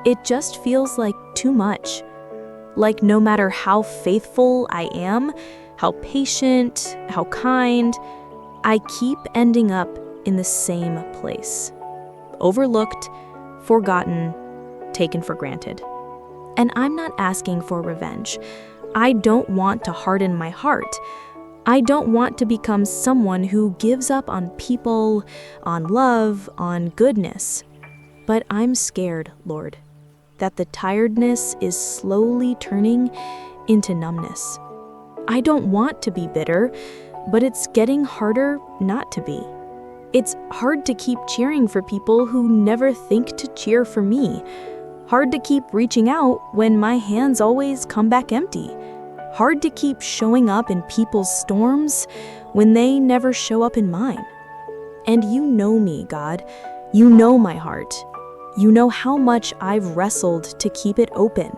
It just feels like too much. Like no matter how faithful I am, how patient, how kind, I keep ending up in the same place. Overlooked, forgotten, taken for granted. And I'm not asking for revenge. I don't want to harden my heart. I don't want to become someone who gives up on people, on love, on goodness. But I'm scared, Lord, that the tiredness is slowly turning into numbness. I don't want to be bitter, but it's getting harder not to be. It's hard to keep cheering for people who never think to cheer for me. Hard to keep reaching out when my hands always come back empty. Hard to keep showing up in people's storms when they never show up in mine. And you know me, God. You know my heart. You know how much I've wrestled to keep it open,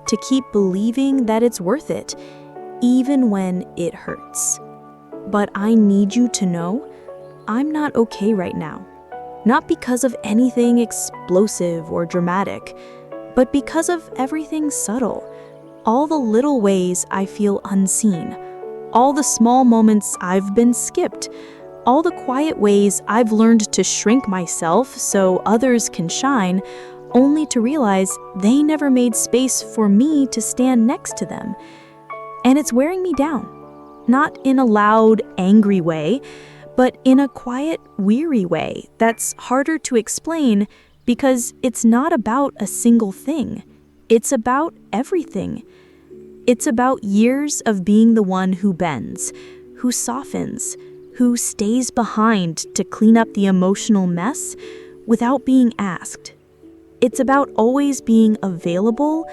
to keep believing that it's worth it, even when it hurts. But I need you to know I'm not okay right now. Not because of anything explosive or dramatic, but because of everything subtle. All the little ways I feel unseen, all the small moments I've been skipped, all the quiet ways I've learned to shrink myself so others can shine, only to realize they never made space for me to stand next to them. And it's wearing me down, not in a loud, angry way, but in a quiet, weary way that's harder to explain because it's not about a single thing. It's about everything. It's about years of being the one who bends, who softens, who stays behind to clean up the emotional mess without being asked. It's about always being available,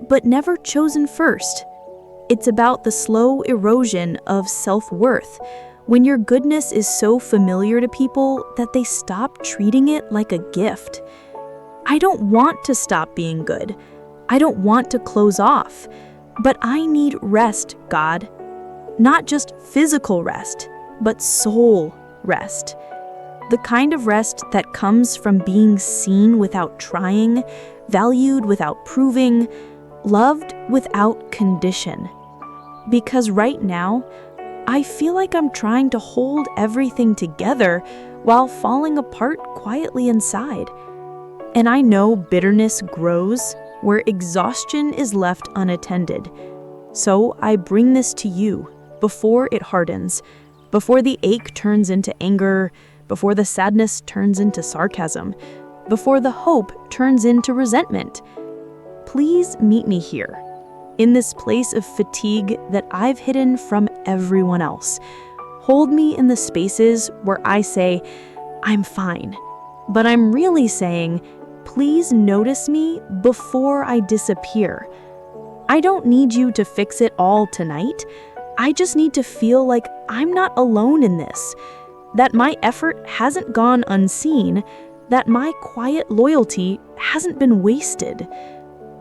but never chosen first. It's about the slow erosion of self-worth, when your goodness is so familiar to people that they stop treating it like a gift. I don't want to stop being good. I don't want to close off. But I need rest, God. Not just physical rest, but soul rest. The kind of rest that comes from being seen without trying, valued without proving, loved without condition. Because right now, I feel like I'm trying to hold everything together while falling apart quietly inside. And I know bitterness grows where exhaustion is left unattended. So I bring this to you before it hardens, before the ache turns into anger, before the sadness turns into sarcasm, before the hope turns into resentment. Please meet me here, in this place of fatigue that I've hidden from everyone else. Hold me in the spaces where I say, I'm fine, but I'm really saying, please notice me before I disappear. I don't need you to fix it all tonight. I just need to feel like I'm not alone in this, that my effort hasn't gone unseen, that my quiet loyalty hasn't been wasted,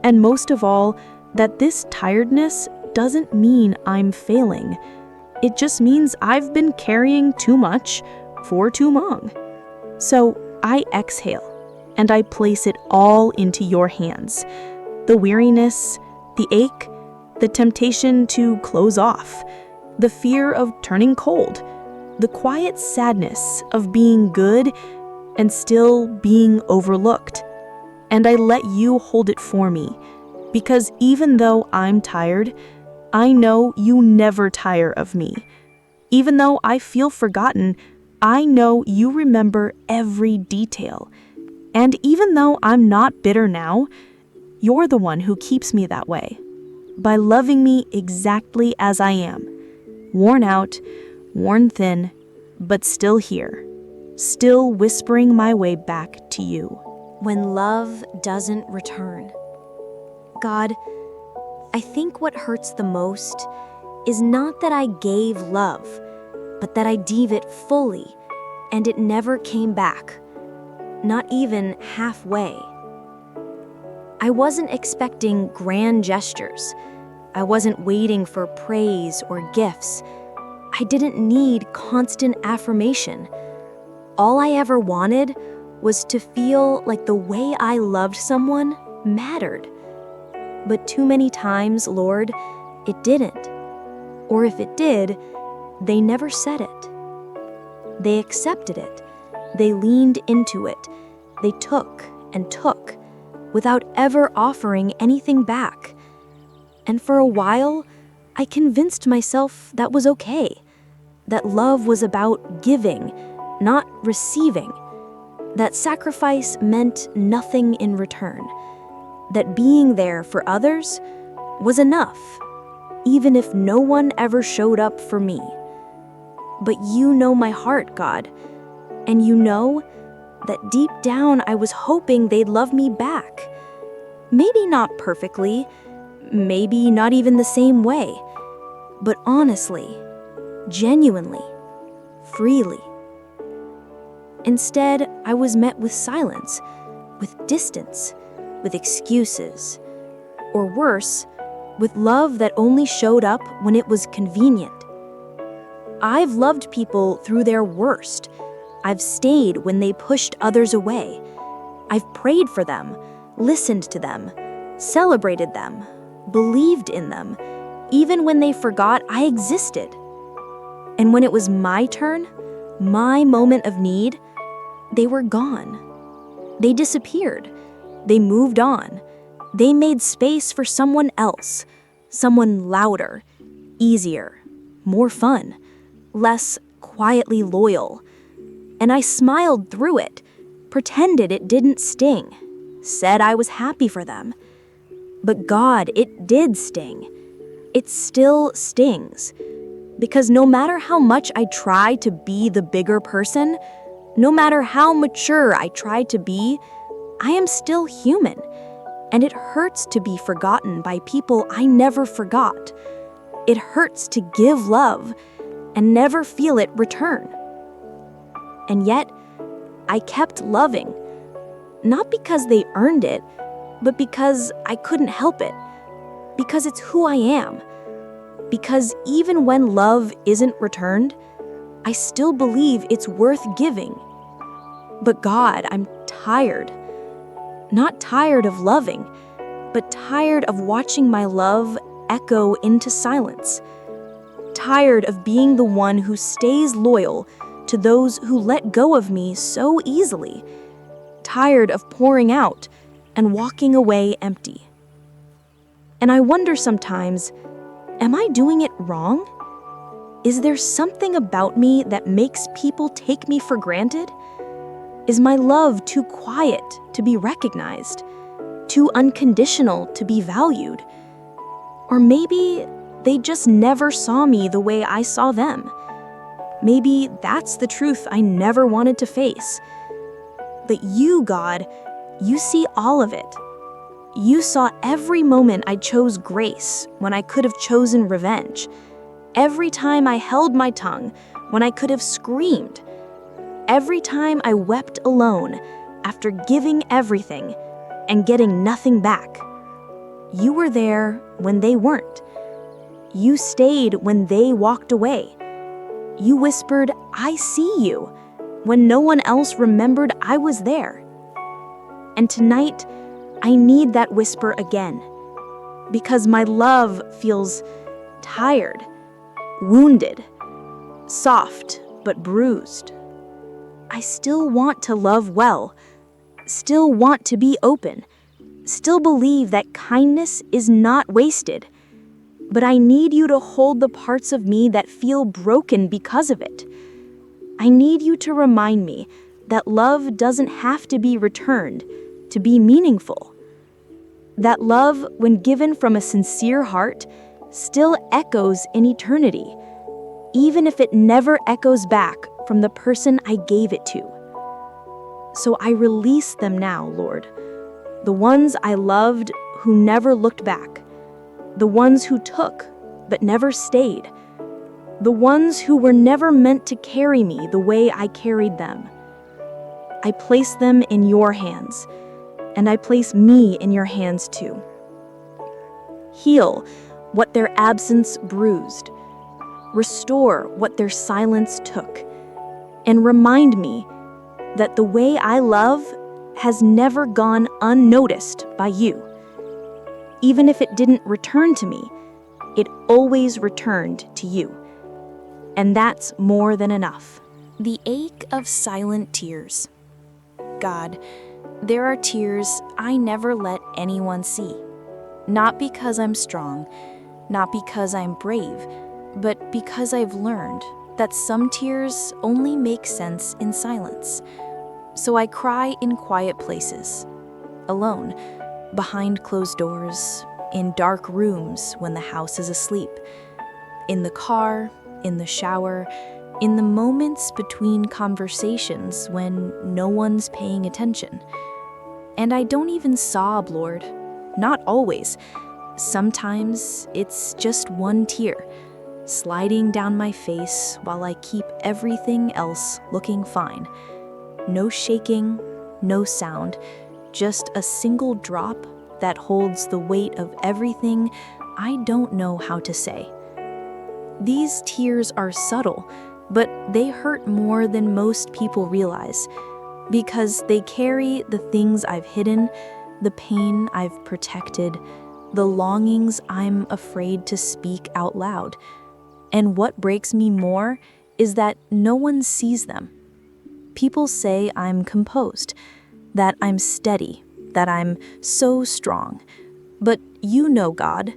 and most of all, that this tiredness doesn't mean I'm failing. It just means I've been carrying too much for too long. So I exhale, and I place it all into your hands. The weariness, the ache, the temptation to close off, the fear of turning cold, the quiet sadness of being good and still being overlooked. And I let you hold it for me, because even though I'm tired, I know you never tire of me. Even though I feel forgotten, I know you remember every detail. And even though I'm not bitter now, you're the one who keeps me that way, by loving me exactly as I am, worn out, worn thin, but still here, still whispering my way back to you. When love doesn't return. God, I think what hurts the most is not that I gave love, but that I gave it fully, and it never came back, not even halfway. I wasn't expecting grand gestures. I wasn't waiting for praise or gifts. I didn't need constant affirmation. All I ever wanted was to feel like the way I loved someone mattered. But too many times, Lord, it didn't. Or if it did, they never said it. They accepted it. They leaned into it. They took and took without ever offering anything back. And for a while, I convinced myself that was okay. That love was about giving, not receiving. That sacrifice meant nothing in return. That being there for others was enough, even if no one ever showed up for me. But you know my heart, God, and you know that deep down I was hoping they'd love me back. Maybe not perfectly, maybe not even the same way, but honestly, genuinely, freely. Instead, I was met with silence, with distance, with excuses, or worse, with love that only showed up when it was convenient. I've loved people through their worst. I've stayed when they pushed others away. I've prayed for them, listened to them, celebrated them, believed in them, even when they forgot I existed. And when it was my turn, my moment of need, they were gone. They disappeared. They moved on. They made space for someone else, someone louder, easier, more fun, less quietly loyal. And I smiled through it, pretended it didn't sting, said I was happy for them. But God, it did sting. It still stings. Because no matter how much I try to be the bigger person, no matter how mature I try to be, I am still human. And it hurts to be forgotten by people I never forgot. It hurts to give love and never feel it return. And yet, I kept loving, not because they earned it, but because I couldn't help it, because it's who I am, because even when love isn't returned, I still believe it's worth giving. But God, I'm tired. Not tired of loving, but tired of watching my love echo into silence. Tired of being the one who stays loyal to those who let go of me so easily. Tired of pouring out and walking away empty. And I wonder sometimes, am I doing it wrong? Is there something about me that makes people take me for granted? Is my love too quiet to be recognized? Too unconditional to be valued? Or maybe they just never saw me the way I saw them. Maybe that's the truth I never wanted to face. But you, God, you see all of it. You saw every moment I chose grace when I could have chosen revenge. Every time I held my tongue when I could have screamed. Every time I wept alone after giving everything and getting nothing back. You were there when they weren't. You stayed when they walked away. You whispered, "I see you," when no one else remembered I was there. And tonight, I need that whisper again, because my love feels tired, wounded, soft but bruised. I still want to love well, still want to be open, still believe that kindness is not wasted. But I need you to hold the parts of me that feel broken because of it. I need you to remind me that love doesn't have to be returned to be meaningful. That love, when given from a sincere heart, still echoes in eternity, even if it never echoes back from the person I gave it to. So I release them now, Lord. The ones I loved who never looked back. The ones who took but never stayed. The ones who were never meant to carry me the way I carried them. I place them in your hands, and I place me in your hands too. Heal what their absence bruised. Restore what their silence took. And remind me that the way I love has never gone unnoticed by you. Even if it didn't return to me, it always returned to you. And that's more than enough. The ache of silent tears. God, there are tears I never let anyone see. Not because I'm strong, not because I'm brave, but because I've learned that some tears only make sense in silence. So I cry in quiet places, alone, behind closed doors, in dark rooms when the house is asleep, in the car, in the shower, in the moments between conversations when no one's paying attention. And I don't even sob, Lord. Not always. Sometimes it's just one tear, sliding down my face while I keep everything else looking fine. No shaking, no sound, just a single drop that holds the weight of everything I don't know how to say. These tears are subtle, but they hurt more than most people realize, because they carry the things I've hidden, the pain I've protected, the longings I'm afraid to speak out loud. And what breaks me more is that no one sees them. People say I'm composed, that I'm steady, that I'm so strong. But you know, God,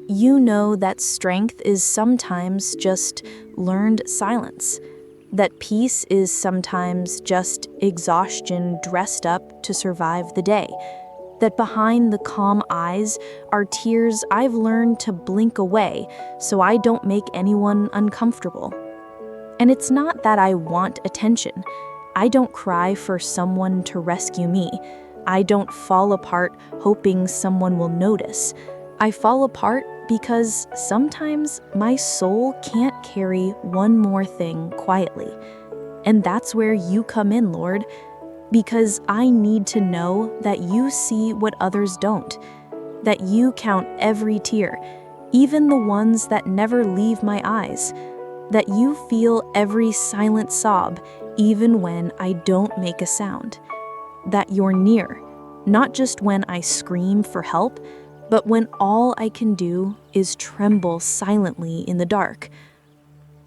you know that strength is sometimes just learned silence, that peace is sometimes just exhaustion dressed up to survive the day, that behind the calm eyes are tears I've learned to blink away so I don't make anyone uncomfortable. And it's not that I want attention. I don't cry for someone to rescue me. I don't fall apart hoping someone will notice. I fall apart because sometimes my soul can't carry one more thing quietly. And that's where you come in, Lord, because I need to know that you see what others don't, that you count every tear, even the ones that never leave my eyes, that you feel every silent sob, even when I don't make a sound, that you're near, not just when I scream for help, but when all I can do is tremble silently in the dark.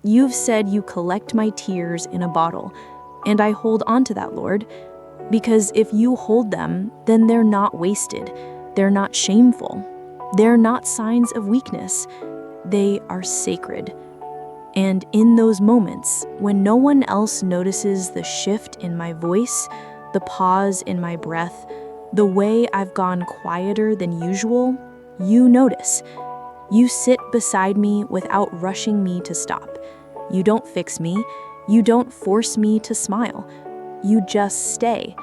You've said you collect my tears in a bottle, and I hold on to that, Lord, because if you hold them, then they're not wasted, they're not shameful, they're not signs of weakness, they are sacred. And in those moments, when no one else notices the shift in my voice, the pause in my breath, the way I've gone quieter than usual, you notice. You sit beside me without rushing me to stop. You don't fix me. You don't force me to smile. You just stay.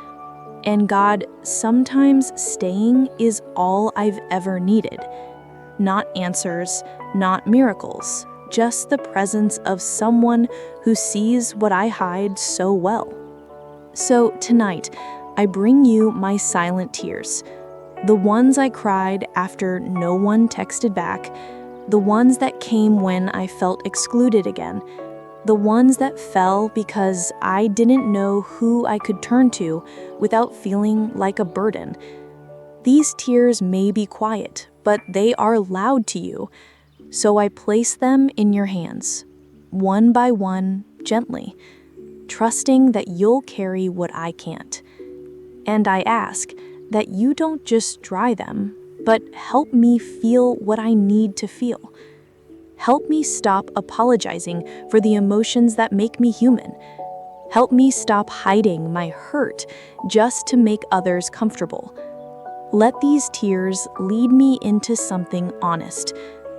And God, sometimes staying is all I've ever needed. Not answers, not miracles, just the presence of someone who sees what I hide so well. So tonight, I bring you my silent tears, the ones I cried after no one texted back, the ones that came when I felt excluded again, the ones that fell because I didn't know who I could turn to without feeling like a burden. These tears may be quiet, but they are loud to you, so I place them in your hands, one by one, gently, trusting that you'll carry what I can't. And I ask that you don't just dry them, but help me feel what I need to feel. Help me stop apologizing for the emotions that make me human. Help me stop hiding my hurt just to make others comfortable. Let these tears lead me into something honest,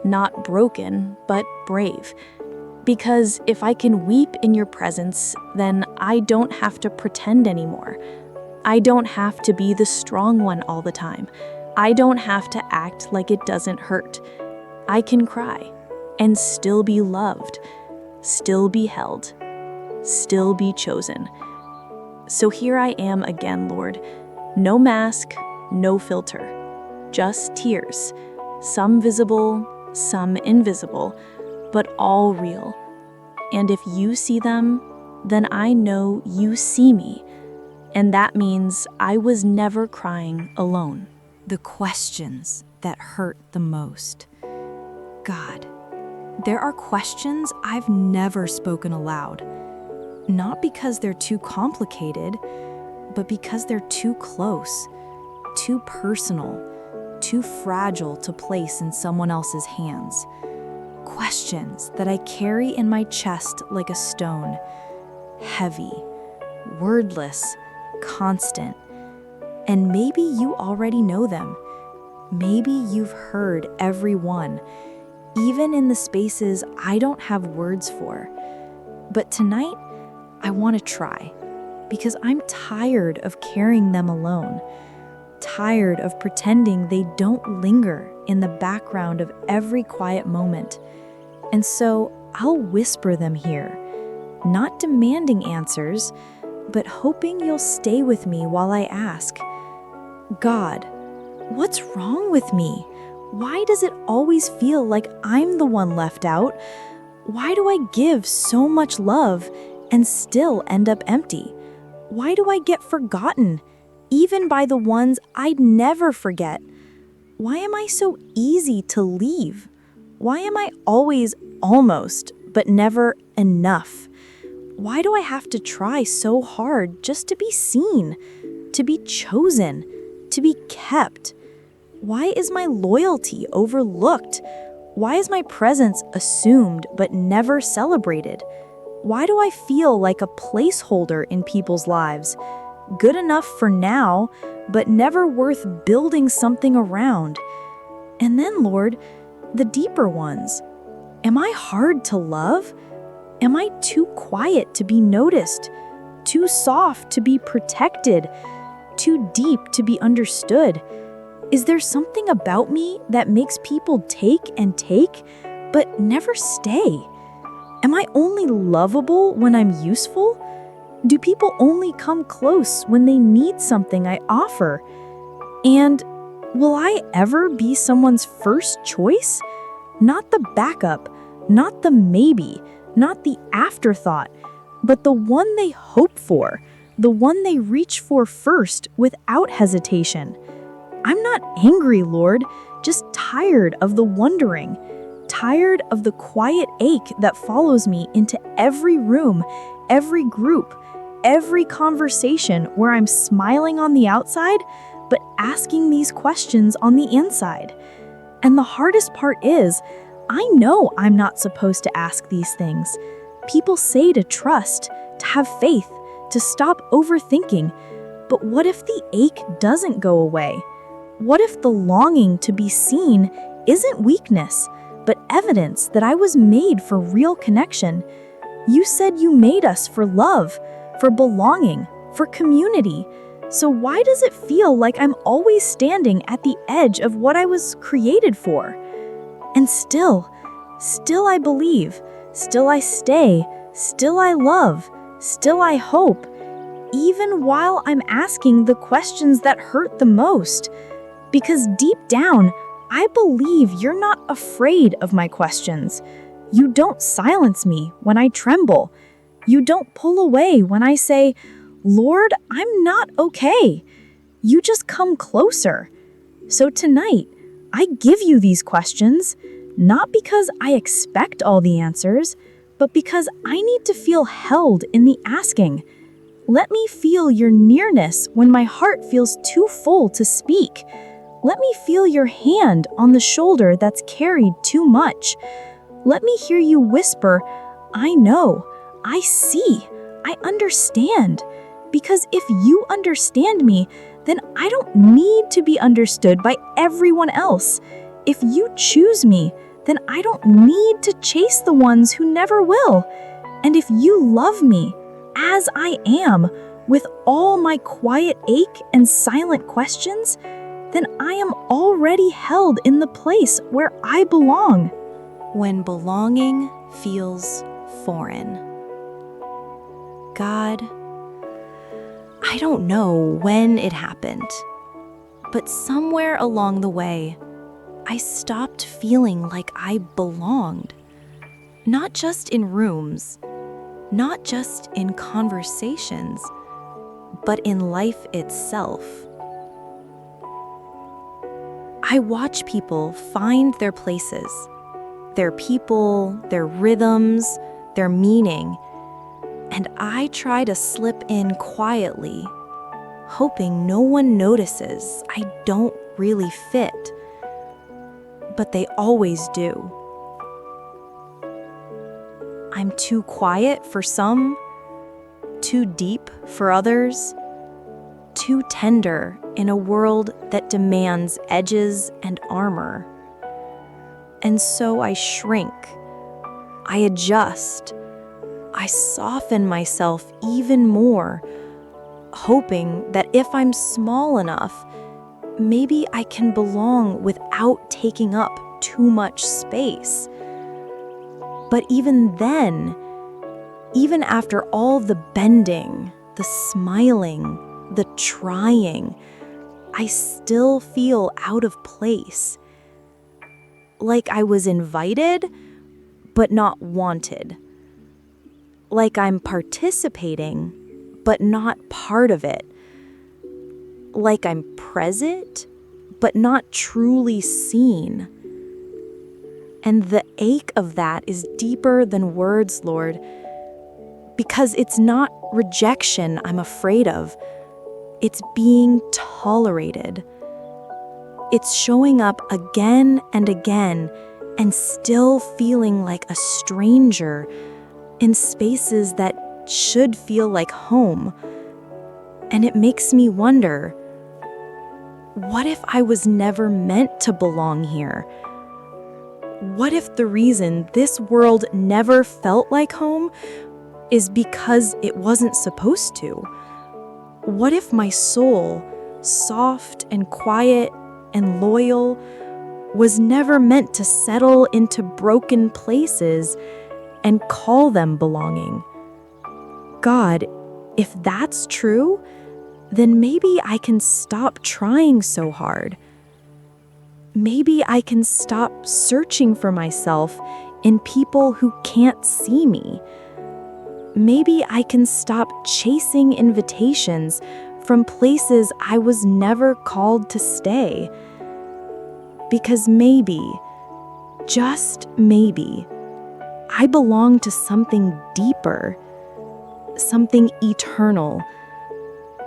not broken, but brave. Because if I can weep in your presence, then I don't have to pretend anymore. I don't have to be the strong one all the time. I don't have to act like it doesn't hurt. I can cry and still be loved, still be held, still be chosen. So here I am again, Lord. No mask, no filter, just tears, some visible, some invisible, but all real. And if you see them, then I know you see me. And that means I was never crying alone. The questions that hurt the most. God, there are questions I've never spoken aloud. Not because they're too complicated, but because they're too close, too personal, too fragile to place in someone else's hands. Questions that I carry in my chest like a stone, heavy, wordless, constant. And maybe you already know them. Maybe you've heard every one, even in the spaces I don't have words for. But tonight, I want to try, because I'm tired of carrying them alone, tired of pretending they don't linger in the background of every quiet moment. And so I'll whisper them here, not demanding answers, but hoping you'll stay with me while I ask, God, what's wrong with me? Why does it always feel like I'm the one left out? Why do I give so much love and still end up empty? Why do I get forgotten, even by the ones I'd never forget? Why am I so easy to leave? Why am I always almost, but never enough? Why do I have to try so hard just to be seen, to be chosen, to be kept? Why is my loyalty overlooked? Why is my presence assumed but never celebrated? Why do I feel like a placeholder in people's lives, good enough for now, but never worth building something around? And then, Lord, the deeper ones. Am I hard to love? Am I too quiet to be noticed? Too soft to be protected? Too deep to be understood? Is there something about me that makes people take and take, but never stay? Am I only lovable when I'm useful? Do people only come close when they need something I offer? And will I ever be someone's first choice? Not the backup, not the maybe, not the afterthought, but the one they hope for, the one they reach for first without hesitation. I'm not angry, Lord, just tired of the wondering, tired of the quiet ache that follows me into every room, every group, every conversation where I'm smiling on the outside, but asking these questions on the inside. And the hardest part is, I know I'm not supposed to ask these things. People say to trust, to have faith, to stop overthinking. But what if the ache doesn't go away? What if the longing to be seen isn't weakness, but evidence that I was made for real connection? You said you made us for love, for belonging, for community. So why does it feel like I'm always standing at the edge of what I was created for? And still I believe, still I stay, still I love, still I hope, even while I'm asking the questions that hurt the most. Because deep down, I believe you're not afraid of my questions. You don't silence me when I tremble. You don't pull away when I say, Lord, I'm not okay. You just come closer. So tonight, I give you these questions, not because I expect all the answers, but because I need to feel held in the asking. Let me feel your nearness when my heart feels too full to speak. Let me feel your hand on the shoulder that's carried too much. Let me hear you whisper, I know, I see, I understand. Because if you understand me, then I don't need to be understood by everyone else. If you choose me, then I don't need to chase the ones who never will. And if you love me, as I am, with all my quiet ache and silent questions, then I am already held in the place where I belong. When belonging feels foreign. God, I don't know when it happened, but somewhere along the way, I stopped feeling like I belonged. Not just in rooms, not just in conversations, but in life itself. I watch people find their places, their people, their rhythms, their meaning, and I try to slip in quietly, hoping no one notices I don't really fit. But they always do. I'm too quiet for some, too deep for others, too tender in a world that demands edges and armor. And so I shrink, I adjust, I soften myself even more, hoping that if I'm small enough, maybe I can belong without taking up too much space. But even then, even after all the bending, the smiling, the trying, I still feel out of place. Like I was invited, but not wanted. Like I'm participating, but not part of it. Like I'm present, but not truly seen. And the ache of that is deeper than words, Lord, because it's not rejection I'm afraid of. It's being tolerated. It's showing up again and again and still feeling like a stranger in spaces that should feel like home. And it makes me wonder, what if I was never meant to belong here? What if the reason this world never felt like home is because it wasn't supposed to? What if my soul, soft and quiet and loyal, was never meant to settle into broken places and call them belonging? God, if that's true, then maybe I can stop trying so hard. Maybe I can stop searching for myself in people who can't see me. Maybe I can stop chasing invitations from places I was never called to stay. Because maybe, just maybe, I belong to something deeper, something eternal,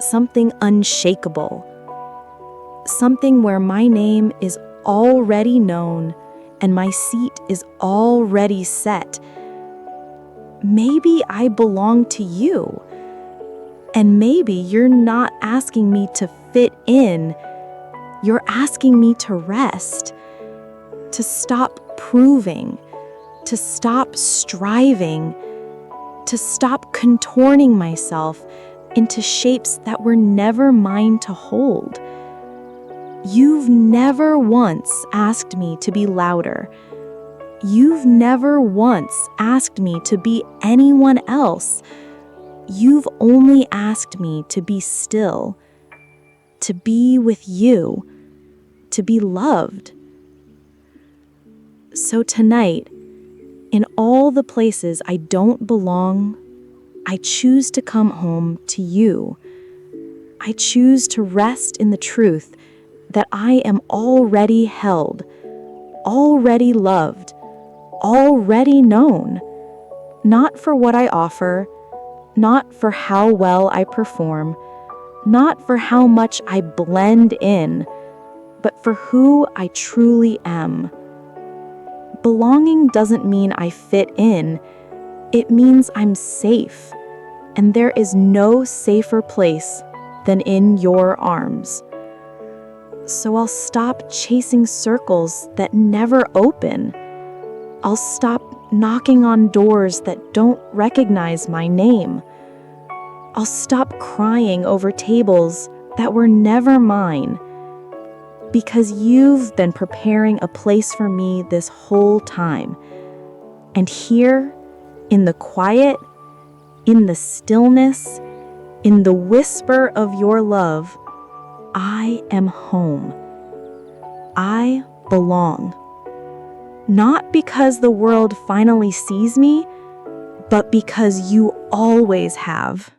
something unshakable, something where my name is already known and my seat is already set. Maybe I belong to you, and maybe you're not asking me to fit in, you're asking me to rest, to stop proving, to stop striving, to stop contorting myself into shapes that were never mine to hold. You've never once asked me to be louder. You've never once asked me to be anyone else. You've only asked me to be still, to be with you, to be loved. So tonight, in all the places I don't belong, I choose to come home to you. I choose to rest in the truth that I am already held, already loved, already known, not for what I offer, not for how well I perform, not for how much I blend in, but for who I truly am. Belonging doesn't mean I fit in, it means I'm safe, and there is no safer place than in your arms. So I'll stop chasing circles that never open. I'll stop knocking on doors that don't recognize my name. I'll stop crying over tables that were never mine. Because you've been preparing a place for me this whole time. And here, in the quiet, in the stillness, in the whisper of your love, I am home. I belong. Not because the world finally sees me, but because you always have.